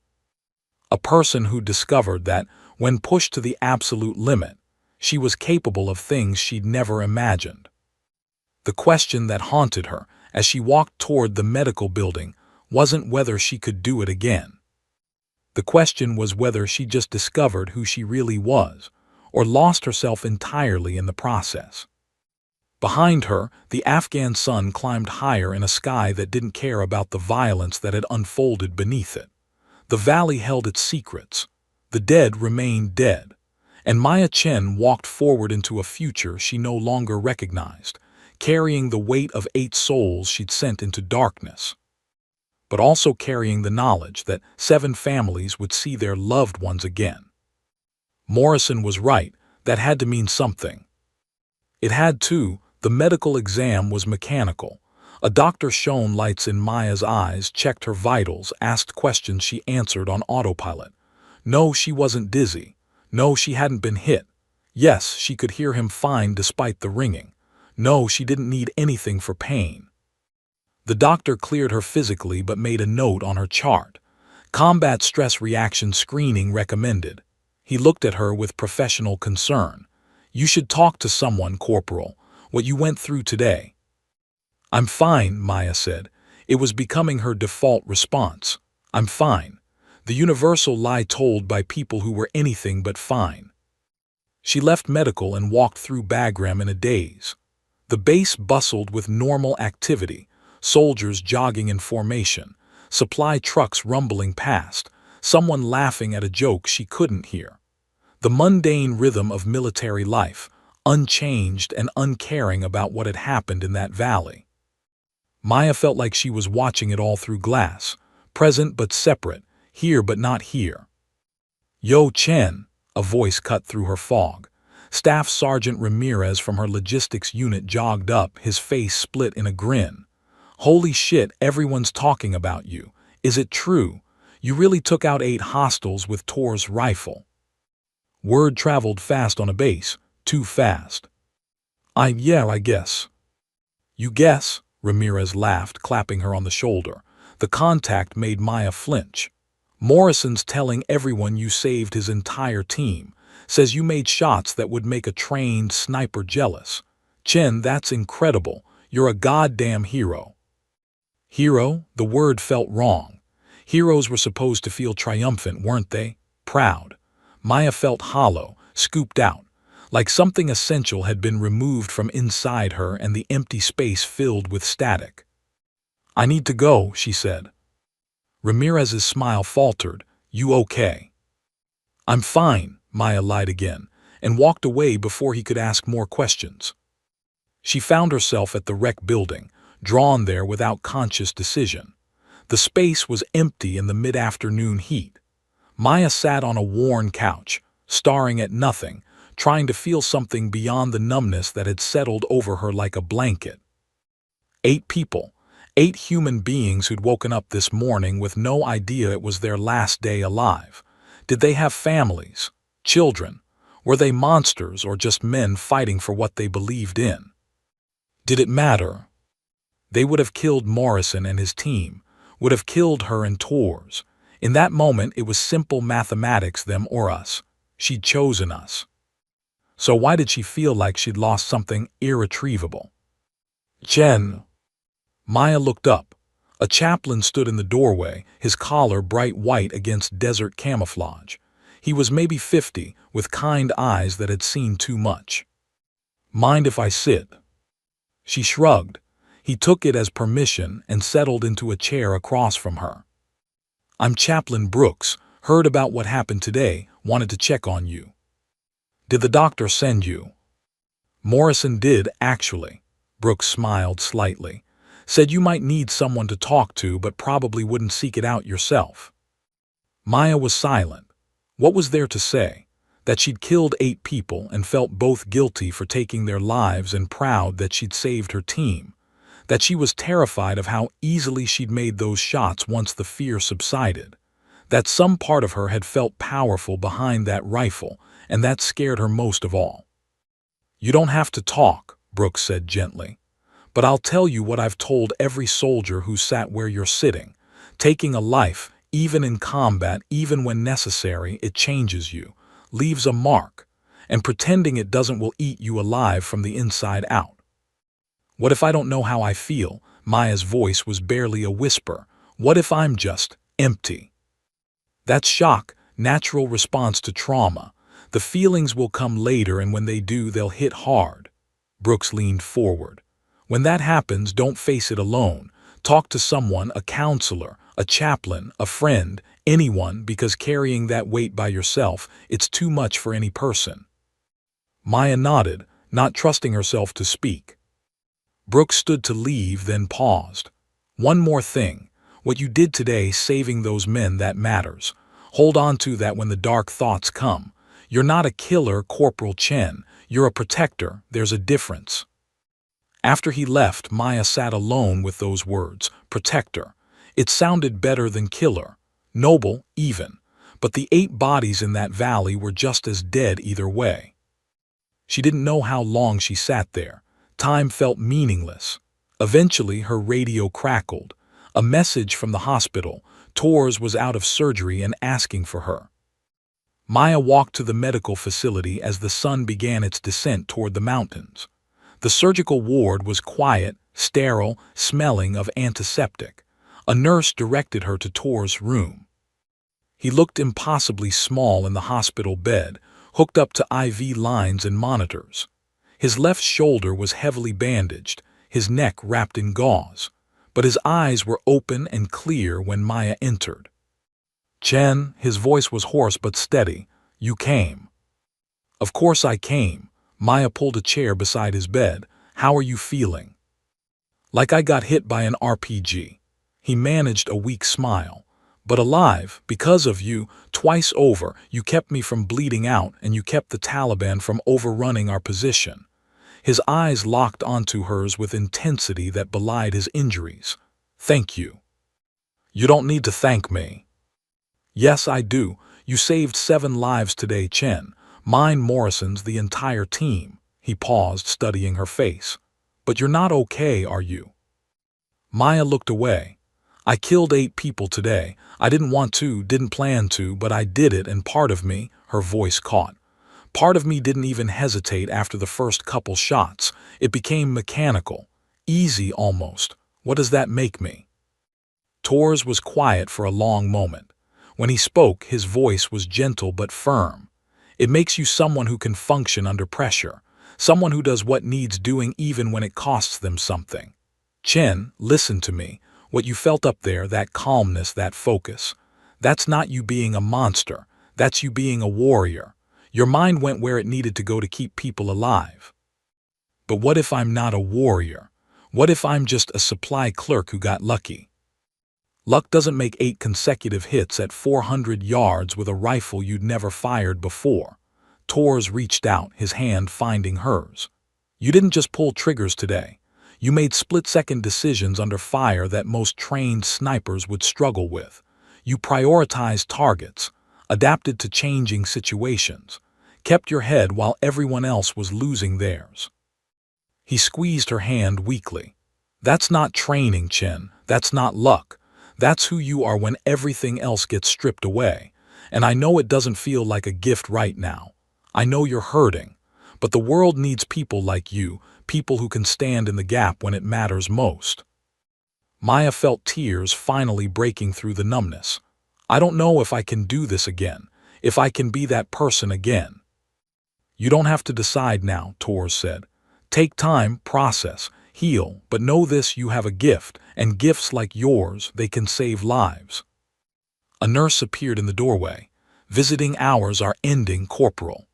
A person who discovered that, when pushed to the absolute limit, she was capable of things she'd never imagined. The question that haunted her as she walked toward the medical building wasn't whether she could do it again. The question was whether she just discovered who she really was, or lost herself entirely in the process. Behind her, the Afghan sun climbed higher in a sky that didn't care about the violence that had unfolded beneath it. The valley held its secrets. The dead remained dead. And Maya Chen walked forward into a future she no longer recognized, carrying the weight of 8 souls she'd sent into darkness, but also carrying the knowledge that 7 families would see their loved ones again. Morrison was right. That had to mean something. It had to. The medical exam was mechanical. A doctor shone lights in Maya's eyes, checked her vitals, asked questions she answered on autopilot. No, she wasn't dizzy. No, she hadn't been hit. Yes, she could hear him fine despite the ringing. No, she didn't need anything for pain. The doctor cleared her physically but made a note on her chart. Combat stress reaction screening recommended. He looked at her with professional concern. "You should talk to someone, Corporal. What you went through today." "I'm fine," Maya said. It was becoming her default response. "I'm fine." The universal lie told by people who were anything but fine. She left medical and walked through Bagram in a daze. The base bustled with normal activity, soldiers jogging in formation, supply trucks rumbling past, someone laughing at a joke she couldn't hear. The mundane rhythm of military life, unchanged and uncaring about what had happened in that valley. Maya felt like she was watching it all through glass, present but separate, here but not here. "Yo, Chen," a voice cut through her fog. Staff Sergeant Ramirez from her logistics unit jogged up, his face split in a grin. "Holy shit, everyone's talking about you. Is it true? You really took out 8 hostiles with Tors' rifle." Word traveled fast on a base, too fast. Yeah, I guess." "You guess?" Ramirez laughed, clapping her on the shoulder. The contact made Maya flinch. "Morrison's telling everyone you saved his entire team. Says you made shots that would make a trained sniper jealous. Chen, that's incredible. You're a goddamn hero." Hero? The word felt wrong. Heroes were supposed to feel triumphant, weren't they? Proud. Maya felt hollow, scooped out, like something essential had been removed from inside her and the empty space filled with static. "I need to go," she said. Ramirez's smile faltered. "You okay?" "I'm fine," Maya lied again, and walked away before he could ask more questions. She found herself at the wreck building, drawn there without conscious decision. The space was empty in the mid-afternoon heat. Maya sat on a worn couch, staring at nothing, trying to feel something beyond the numbness that had settled over her like a blanket. 8 people, 8 human beings who'd woken up this morning with no idea it was their last day alive. Did they have families, children? Were they monsters or just men fighting for what they believed in? Did it matter? They would have killed Morrison and his team, would have killed her and Tors. In that moment, it was simple mathematics, them or us. She'd chosen us. So why did she feel like she'd lost something irretrievable? Chen. Maya looked up. A chaplain stood in the doorway, his collar bright white against desert camouflage. He was maybe 50, with kind eyes that had seen too much. Mind if I sit? She shrugged. He took it as permission and settled into a chair across from her. I'm Chaplain Brooks, heard about what happened today, wanted to check on you. Did the doctor send you? Morrison did, actually. Brooks smiled slightly. Said you might need someone to talk to but probably wouldn't seek it out yourself. Maya was silent. What was there to say? That she'd killed 8 people and felt both guilty for taking their lives and proud that she'd saved her team. That she was terrified of how easily she'd made those shots once the fear subsided. That some part of her had felt powerful behind that rifle, and that scared her most of all. You don't have to talk, Brooks said gently. But I'll tell you what I've told every soldier who sat where you're sitting. Taking a life, even in combat, even when necessary, it changes you, leaves a mark, and pretending it doesn't will eat you alive from the inside out. What if I don't know how I feel? Maya's voice was barely a whisper. What if I'm just empty? That's shock, natural response to trauma. The feelings will come later, and when they do, they'll hit hard. Brooks leaned forward. When that happens, don't face it alone. Talk to someone, a counselor, a chaplain, a friend, anyone, because carrying that weight by yourself, it's too much for any person. Maya nodded, not trusting herself to speak. Brooks stood to leave, then paused. One more thing. What you did today, saving those men, that matters. Hold on to that when the dark thoughts come. You're not a killer, Corporal Chen. You're a protector. There's a difference. After he left, Maya sat alone with those words, protector. It sounded better than killer, noble even, but the 8 bodies in that valley were just as dead either way. She didn't know how long she sat there. Time felt meaningless. Eventually, her radio crackled. A message from the hospital. Tors was out of surgery and asking for her. Maya walked to the medical facility as the sun began its descent toward the mountains. The surgical ward was quiet, sterile, smelling of antiseptic. A nurse directed her to Tors' room. He looked impossibly small in the hospital bed, hooked up to IV lines and monitors. His left shoulder was heavily bandaged, his neck wrapped in gauze, but his eyes were open and clear when Maya entered. Chen, his voice was hoarse but steady, you came. Of course I came. Maya pulled a chair beside his bed. How are you feeling? Like I got hit by an RPG. He managed a weak smile. But alive, because of you, twice over, you kept me from bleeding out and you kept the Taliban from overrunning our position. His eyes locked onto hers with intensity that belied his injuries. Thank you. You don't need to thank me. Yes, I do. You saved 7 lives today, Chen. Mine, Morrison's, the entire team. He paused, studying her face. But you're not okay, are you? Maya looked away. I killed 8 people today. I didn't want to, didn't plan to, but I did it, and part of me, her voice caught. Part of me didn't even hesitate after the first couple shots. It became mechanical, easy almost. What does that make me? Tors was quiet for a long moment. When he spoke, his voice was gentle but firm. It makes you someone who can function under pressure, someone who does what needs doing even when it costs them something. Chen, listen to me. What you felt up there, that calmness, that focus, that's not you being a monster. That's you being a warrior. Your mind went where it needed to go to keep people alive. But what if I'm not a warrior? What if I'm just a supply clerk who got lucky? Luck doesn't make 8 consecutive hits at 400 yards with a rifle you'd never fired before. Tors reached out, his hand finding hers. You didn't just pull triggers today. You made split-second decisions under fire that most trained snipers would struggle with. You prioritized targets, adapted to changing situations, kept your head while everyone else was losing theirs. He squeezed her hand weakly. That's not training, Chen. That's not luck. That's who you are when everything else gets stripped away. And I know it doesn't feel like a gift right now. I know you're hurting. But the world needs people like you, people who can stand in the gap when it matters most. Maya felt tears finally breaking through the numbness. I don't know if I can do this again, if I can be that person again. You don't have to decide now, Tors said. Take time, process, heal, but know this: you have a gift, and gifts like yours, they can save lives. A nurse appeared in the doorway. Visiting hours are ending, Corporal.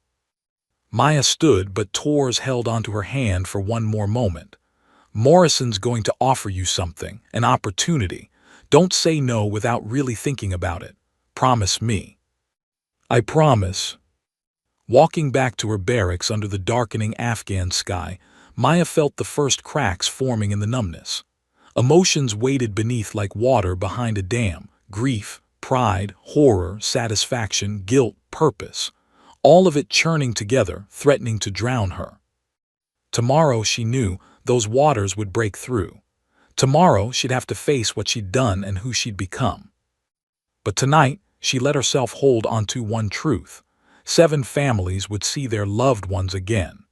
Maya stood, but Tors held onto her hand for one more moment. Morrison's going to offer you something, an opportunity. Don't say no without really thinking about it. Promise me. I promise. Walking back to her barracks under the darkening Afghan sky, Maya felt the first cracks forming in the numbness. Emotions waded beneath like water behind a dam: grief, pride, horror, satisfaction, guilt, purpose. All of it churning together, threatening to drown her. Tomorrow, she knew, those waters would break through. Tomorrow, she'd have to face what she'd done and who she'd become. But tonight, she let herself hold onto one truth. 7 families would see their loved ones again.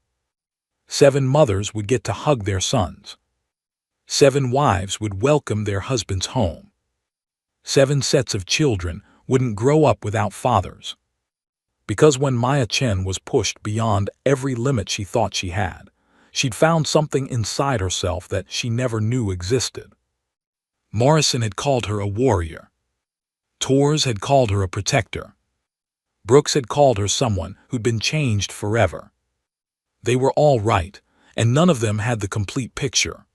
7 mothers would get to hug their sons. 7 wives would welcome their husbands home. 7 sets of children wouldn't grow up without fathers. Because when Maya Chen was pushed beyond every limit she thought she had, she'd found something inside herself that she never knew existed. Morrison had called her a warrior. Tors had called her a protector. Brooks had called her someone who'd been changed forever. They were all right, and none of them had the complete picture.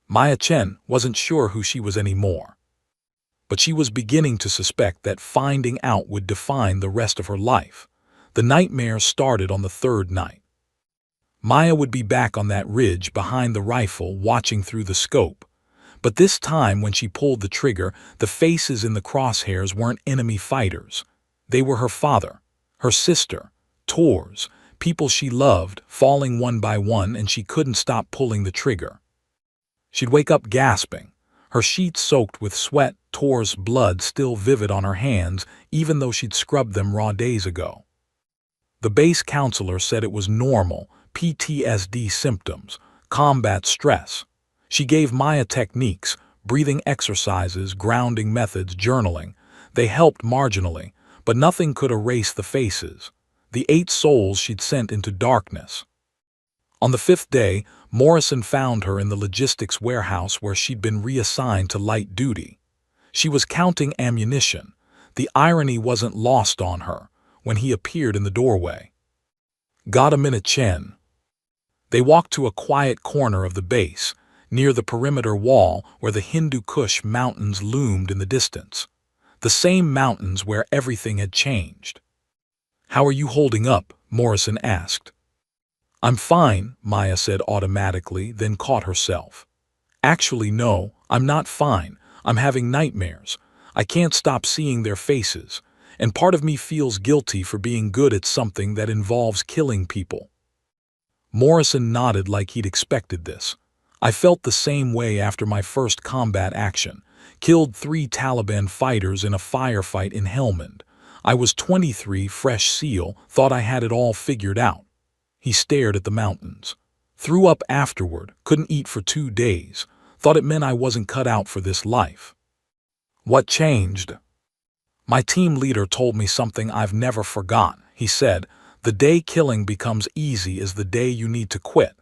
Maya Chen wasn't sure who she was anymore. But she was beginning to suspect that finding out would define the rest of her life. The nightmare started on the 3rd night. Maya would be back on that ridge behind the rifle, watching through the scope. But this time, when she pulled the trigger, the faces in the crosshairs weren't enemy fighters. They were her father, her sister, Tors, people she loved, falling one by one, and she couldn't stop pulling the trigger. She'd wake up gasping, her sheets soaked with sweat, Tors' blood still vivid on her hands, even though she'd scrubbed them raw days ago. The base counselor said it was normal, PTSD symptoms, combat stress. She gave Maya techniques, breathing exercises, grounding methods, journaling. They helped marginally, but nothing could erase the faces, the 8 souls she'd sent into darkness. On the 5th day, Morrison found her in the logistics warehouse where she'd been reassigned to light duty. She was counting ammunition. The irony wasn't lost on her when he appeared in the doorway. Got a minute, Chen? They walked to a quiet corner of the base, near the perimeter wall where the Hindu Kush mountains loomed in the distance. The same mountains where everything had changed. How are you holding up? Morrison asked. I'm fine, Maya said automatically, then caught herself. Actually, no, I'm not fine. I'm having nightmares. I can't stop seeing their faces, and part of me feels guilty for being good at something that involves killing people. Morrison nodded like he'd expected this. I felt the same way after my first combat action. Killed 3 Taliban fighters in a firefight in Helmand. I was 23, fresh SEAL, thought I had it all figured out. He stared at the mountains. Threw up afterward, couldn't eat for 2 days. Thought it meant I wasn't cut out for this life. What changed? My team leader told me something I've never forgotten. He said, the day killing becomes easy is the day you need to quit.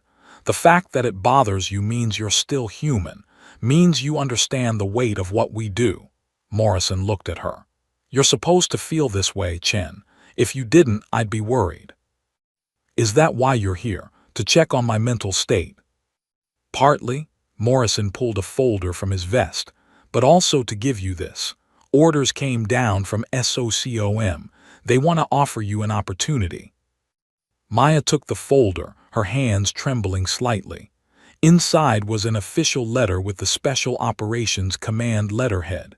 The fact that it bothers you means you're still human, means you understand the weight of what we do. Morrison looked at her. You're supposed to feel this way, Chen. If you didn't, I'd be worried. Is that why you're here? To To check on my mental state. Partly, Morrison pulled a folder from his vest, but also to give you this. Orders came down from SOCOM. They want to offer you an opportunity. Maya took the folder, her hands trembling slightly. Inside was an official letter with the Special Operations Command letterhead.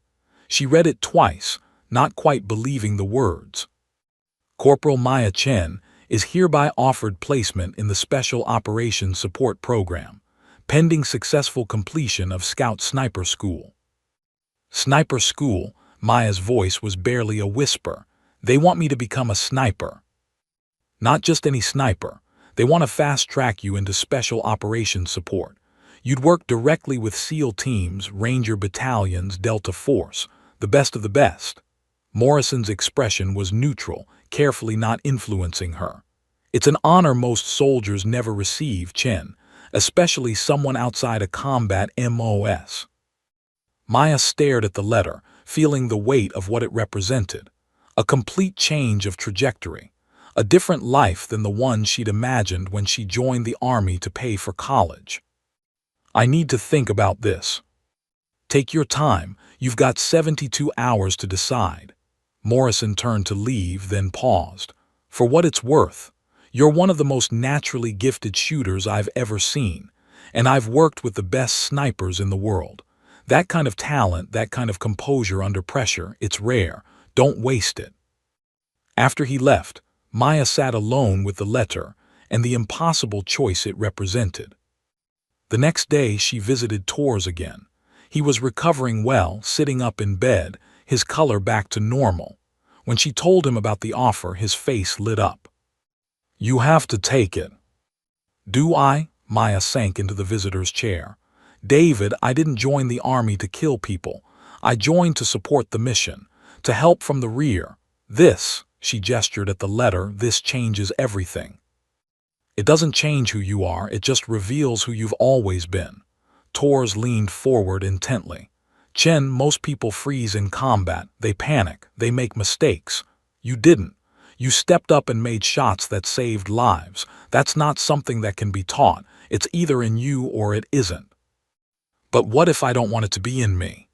She read it twice, not quite believing the words. Corporal Maya Chen is hereby offered placement in the Special Operations Support Program, pending successful completion of Scout Sniper School. Sniper School, Maya's voice was barely a whisper. They want me to become a sniper. Not just any sniper. They want to fast-track you into Special Operations Support. You'd work directly with SEAL teams, Ranger battalions, Delta Force, the best of the best. Morrison's expression was neutral, carefully not influencing her. It's an honor most soldiers never receive, Chen, especially someone outside a combat MOS. Maya stared at the letter, feeling the weight of what it represented. A complete change of trajectory. A different life than the one she'd imagined when she joined the army to pay for college. I need to think about this. Take your time. You've got 72 hours to decide. Morrison turned to leave, then paused. For what it's worth, you're one of the most naturally gifted shooters I've ever seen, and I've worked with the best snipers in the world. That kind of talent, that kind of composure under pressure, it's rare. Don't waste it. After he left, Maya sat alone with the letter and the impossible choice it represented. The next day she visited Tors again. He was recovering well, sitting up in bed, his color back to normal. When she told him about the offer, his face lit up. You have to take it. Do I? Maya sank into the visitor's chair. David, I didn't join the army to kill people. I joined to support the mission, to help from the rear. This, she gestured at the letter, this changes everything. It doesn't change who you are, it just reveals who you've always been. Tors leaned forward intently. Chen, most people freeze in combat. They panic. They make mistakes. You didn't. You stepped up and made shots that saved lives. That's not something that can be taught. It's either in you or it isn't. But what if I don't want it to be in me?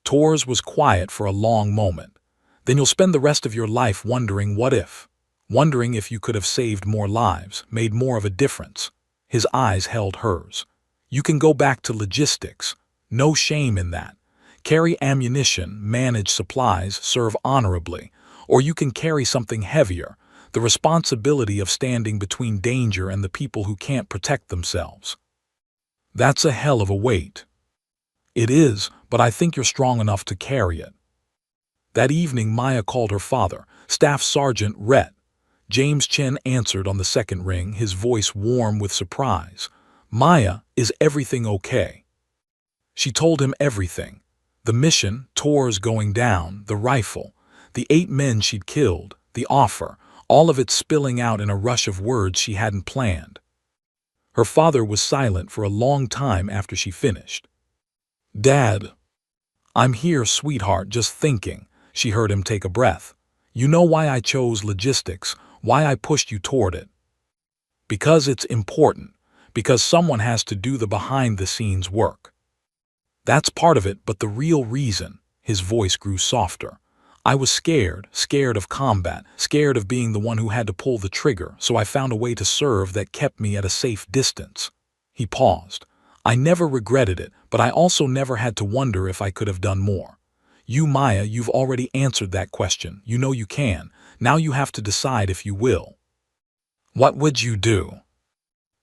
Tors was quiet for a long moment. Then you'll spend the rest of your life wondering what if. Wondering if you could have saved more lives, made more of a difference. His eyes held hers. You can go back to logistics. No shame in that. Carry ammunition, manage supplies, serve honorably. Or you can carry something heavier, the responsibility of standing between danger and the people who can't protect themselves. That's a hell of a weight. It is, but I think you're strong enough to carry it. That evening Maya called her father, Staff Sergeant Rhett. James Chen answered on the second ring, his voice warm with surprise. Maya, is everything okay? She told him everything. The mission, Tors going down, the rifle, the 8 men she'd killed, the offer, all of it spilling out in a rush of words she hadn't planned. Her father was silent for a long time after she finished. Dad. I'm here, sweetheart, just thinking. She heard him take a breath. You know why I chose logistics, why I pushed you toward it. Because it's important. Because someone has to do the behind-the-scenes work. That's part of it, but the real reason, his voice grew softer. I was scared of combat, scared of being the one who had to pull the trigger, so I found a way to serve that kept me at a safe distance. He paused. I never regretted it, but I also never had to wonder if I could have done more. You, Maya, you've already answered that question. You know you can. Now you have to decide if you will. What would you do?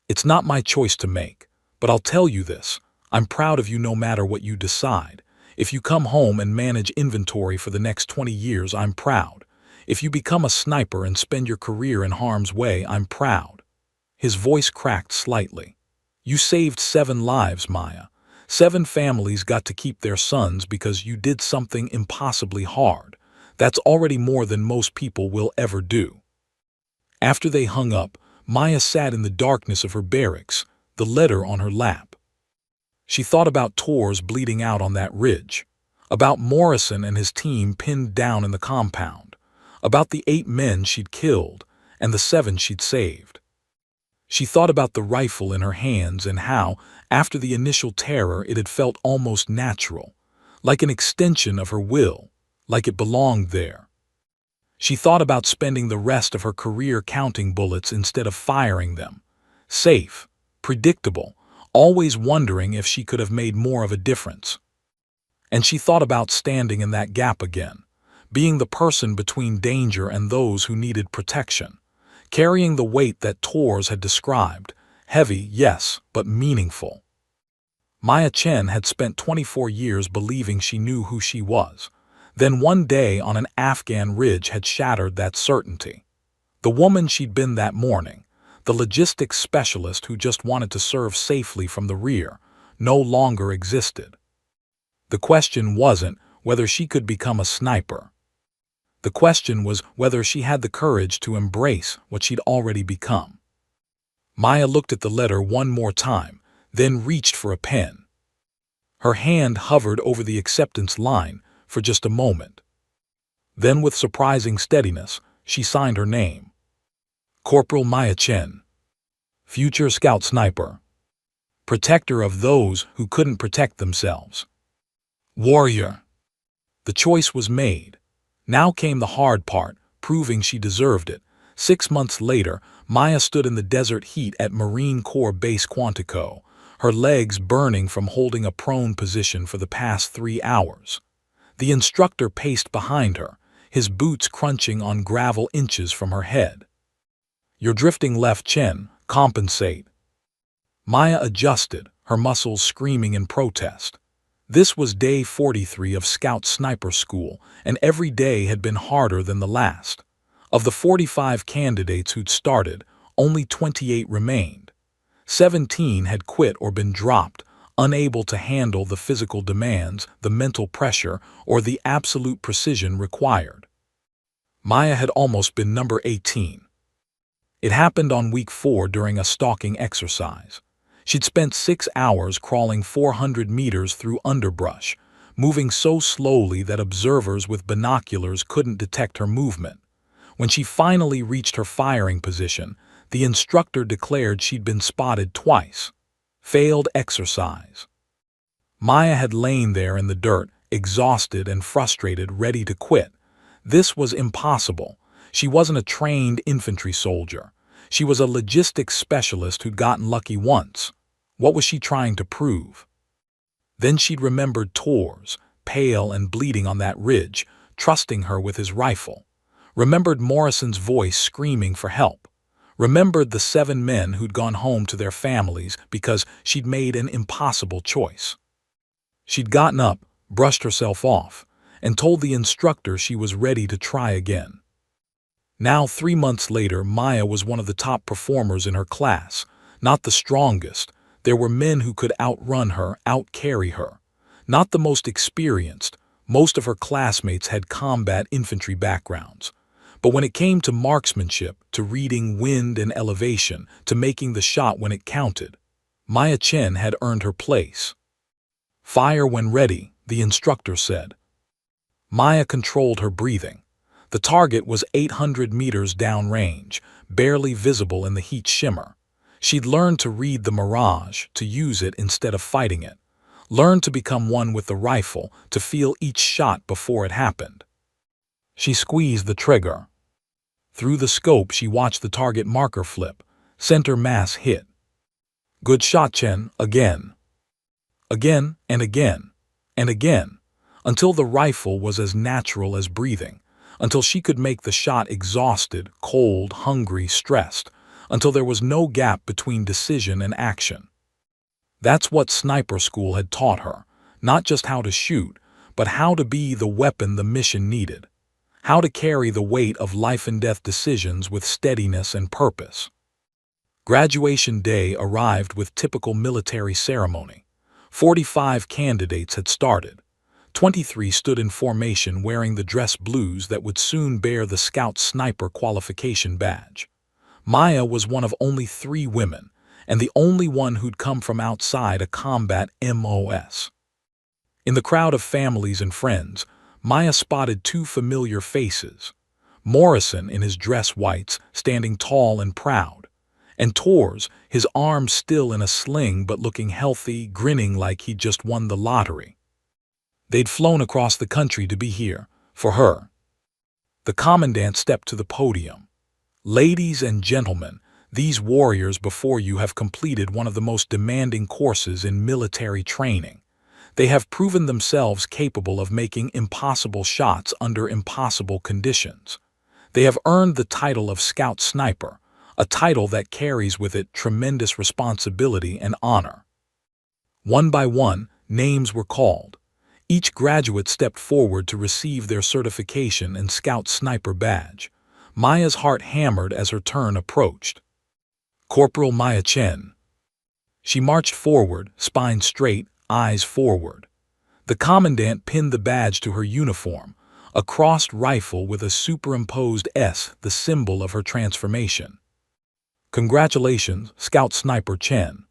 It's not my choice to make, but I'll tell you this. I'm proud of you no matter what you decide. If you come home and manage inventory for the next 20 years, I'm proud. If you become a sniper and spend your career in harm's way, I'm proud. His voice cracked slightly. You saved 7 lives, Maya. 7 families got to keep their sons because you did something impossibly hard. That's already more than most people will ever do. After they hung up, Maya sat in the darkness of her barracks, the letter on her lap. She thought about Tors bleeding out on that ridge, about Morrison and his team pinned down in the compound, about the 8 men she'd killed and the 7 she'd saved. She thought about the rifle in her hands and how, after the initial terror, it had felt almost natural, like an extension of her will, like it belonged there. She thought about spending the rest of her career counting bullets instead of firing them. Safe, predictable, always wondering if she could have made more of a difference. And she thought about standing in that gap again, being the person between danger and those who needed protection, carrying the weight that Torres had described, heavy, yes, but meaningful. Maya Chen had spent 24 years believing she knew who she was. Then one day on an Afghan ridge had shattered that certainty. The woman she'd been that morning, the logistics specialist who just wanted to serve safely from the rear, no longer existed. The question wasn't whether she could become a sniper. The question was whether she had the courage to embrace what she'd already become. Maya looked at the letter one more time, then reached for a pen. Her hand hovered over the acceptance line for just a moment. Then, with surprising steadiness, she signed her name. Corporal Maya Chen, future scout sniper, protector of those who couldn't protect themselves. Warrior. The choice was made. Now came the hard part, proving she deserved it. 6 months later, Maya stood in the desert heat at Marine Corps Base Quantico, her legs burning from holding a prone position for the past 3 hours. The instructor paced behind her, his boots crunching on gravel inches from her head. "You're drifting left, Chen. Compensate." Maya adjusted, her muscles screaming in protest. This was day 43 of Scout Sniper School, and every day had been harder than the last. Of the 45 candidates who'd started, only 28 remained. 17 had quit or been dropped, unable to handle the physical demands, the mental pressure, or the absolute precision required. Maya had almost been number 18. It happened on week 4 during a stalking exercise. She'd spent 6 hours crawling 400 meters through underbrush, moving so slowly that observers with binoculars couldn't detect her movement. When she finally reached her firing position, the instructor declared she'd been spotted twice. Failed exercise. Maya had lain there in the dirt, exhausted and frustrated, ready to quit. This was impossible. She wasn't a trained infantry soldier. She was a logistics specialist who'd gotten lucky once. What was she trying to prove? Then she'd remembered Torres, pale and bleeding on that ridge, trusting her with his rifle. Remembered Morrison's voice screaming for help. Remembered the 7 men who'd gone home to their families because she'd made an impossible choice. She'd gotten up, brushed herself off, and told the instructor she was ready to try again. Now, 3 months later, Maya was one of the top performers in her class. Not the strongest. There were men who could outrun her, outcarry her. Not the most experienced. Most of her classmates had combat infantry backgrounds. But when it came to marksmanship, to reading wind and elevation, to making the shot when it counted, Maya Chen had earned her place. "Fire when ready," the instructor said. Maya controlled her breathing. The target was 800 meters downrange, barely visible in the heat shimmer. She'd learned to read the mirage, to use it instead of fighting it. Learned to become one with the rifle, to feel each shot before it happened. She squeezed the trigger. Through the scope, she watched the target marker flip. Center mass hit. "Good shot, Chen," again. Again and again and again, until the rifle was as natural as breathing, until she could make the shot exhausted, cold, hungry, stressed, until there was no gap between decision and action. That's what sniper school had taught her, not just how to shoot, but how to be the weapon the mission needed. How to carry the weight of life and death decisions with steadiness and purpose. Graduation day arrived with typical military ceremony. 45 candidates had started. 23 stood in formation wearing the dress blues that would soon bear the Scout Sniper qualification badge. Maya was one of only 3 women, and the only one who'd come from outside a combat MOS. In the crowd of families and friends, Maya spotted 2 familiar faces. Morrison in his dress whites, standing tall and proud, And Tors, his arm still in a sling but looking healthy, grinning like he'd just won the lottery. They'd flown across the country to be here, for her. The commandant stepped to the podium. Ladies and gentlemen, these warriors before you have completed one of the most demanding courses in military training. They have proven themselves capable of making impossible shots under impossible conditions. They have earned the title of Scout Sniper, a title that carries with it tremendous responsibility and honor. One by one, names were called. Each graduate stepped forward to receive their certification and Scout Sniper badge. Maya's heart hammered as her turn approached. Corporal Maya Chen. She marched forward, spine straight, eyes forward. The commandant pinned the badge to her uniform, a crossed rifle with a superimposed S, the symbol of her transformation. Congratulations, Scout Sniper Chen.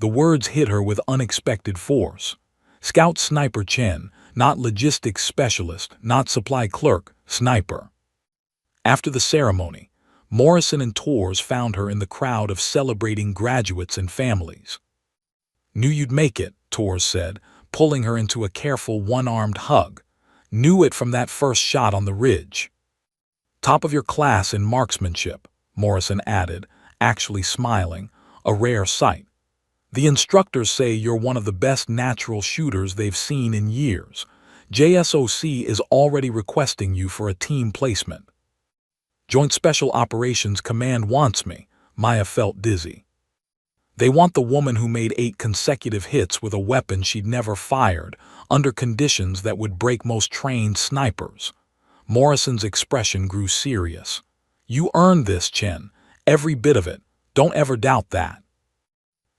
The words hit her with unexpected force. Scout Sniper Chen, not logistics specialist, not supply clerk, sniper. After the ceremony, Morrison and Tors found her in the crowd of celebrating graduates and families. Knew you'd make it, Tors said, pulling her into a careful one-armed hug. Knew it from that first shot on the ridge. Top of your class in marksmanship, Morrison added, actually smiling, a rare sight. The instructors say you're one of the best natural shooters they've seen in years. JSOC is already requesting you for a team placement. Joint Special Operations Command wants me. Maya felt dizzy. They want the woman who made 8 consecutive hits with a weapon she'd never fired, under conditions that would break most trained snipers. Morrison's expression grew serious. You earned this, Chen. Every bit of it. Don't ever doubt that.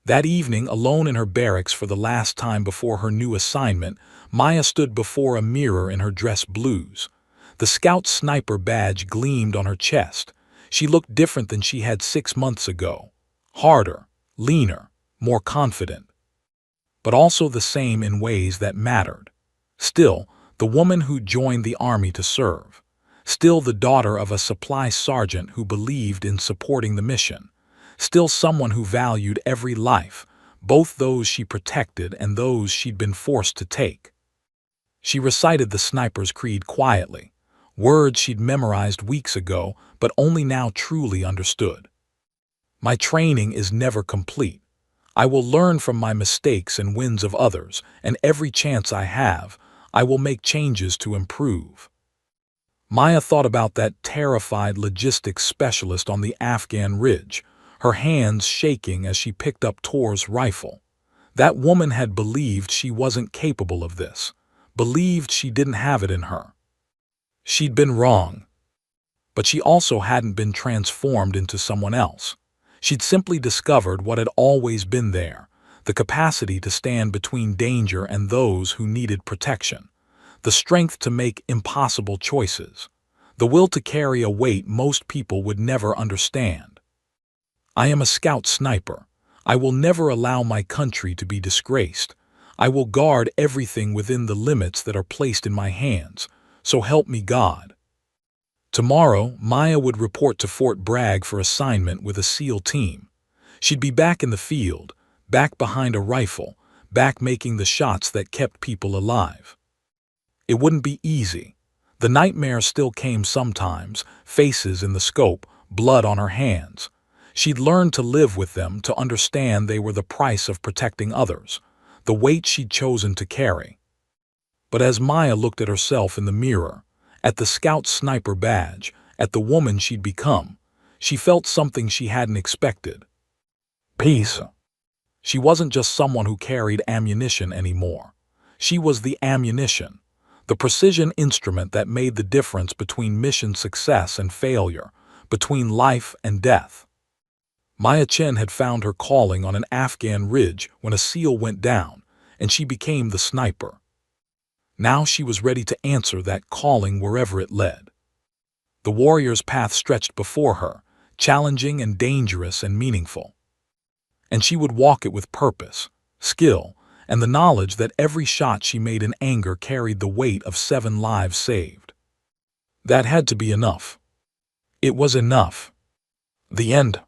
That evening, alone in her barracks for the last time before her new assignment, Maya stood before a mirror in her dress blues. The Scout Sniper badge gleamed on her chest. She looked different than she had 6 months ago. Harder, leaner, more confident. But also the same in ways that mattered. Still, the woman who joined the army to serve. Still the daughter of a supply sergeant who believed in supporting the mission. Still someone who valued every life, both those she protected and those she'd been forced to take. She recited the sniper's creed quietly, words she'd memorized weeks ago but only now truly understood. My training is never complete. I will learn from my mistakes and wins of others, and every chance I have, I will make changes to improve. Maya thought about that terrified logistics specialist on the Afghan ridge, her hands shaking as she picked up Tor's rifle. That woman had believed she wasn't capable of this, believed she didn't have it in her. She'd been wrong. But she also hadn't been transformed into someone else. She'd simply discovered what had always been there, the capacity to stand between danger and those who needed protection, the strength to make impossible choices, the will to carry a weight most people would never understand. I am a Scout Sniper. I will never allow my country to be disgraced. I will guard everything within the limits that are placed in my hands, so help me God. Tomorrow, Maya would report to Fort Bragg for assignment with a SEAL team. She'd be back in the field, back behind a rifle, back making the shots that kept people alive. It wouldn't be easy. The nightmares still came sometimes, faces in the scope, blood on her hands. She'd learned to live with them, to understand they were the price of protecting others, the weight she'd chosen to carry. But as Maya looked at herself in the mirror, at the Scout Sniper badge, at the woman she'd become, she felt something she hadn't expected. Peace. She wasn't just someone who carried ammunition anymore. She was the ammunition, the precision instrument that made the difference between mission success and failure, between life and death. Maya Chen had found her calling on an Afghan ridge when a SEAL went down, and she became the sniper. Now she was ready to answer that calling wherever it led. The warrior's path stretched before her, challenging and dangerous and meaningful. And she would walk it with purpose, skill, and the knowledge that every shot she made in anger carried the weight of 7 lives saved. That had to be enough. It was enough. The end.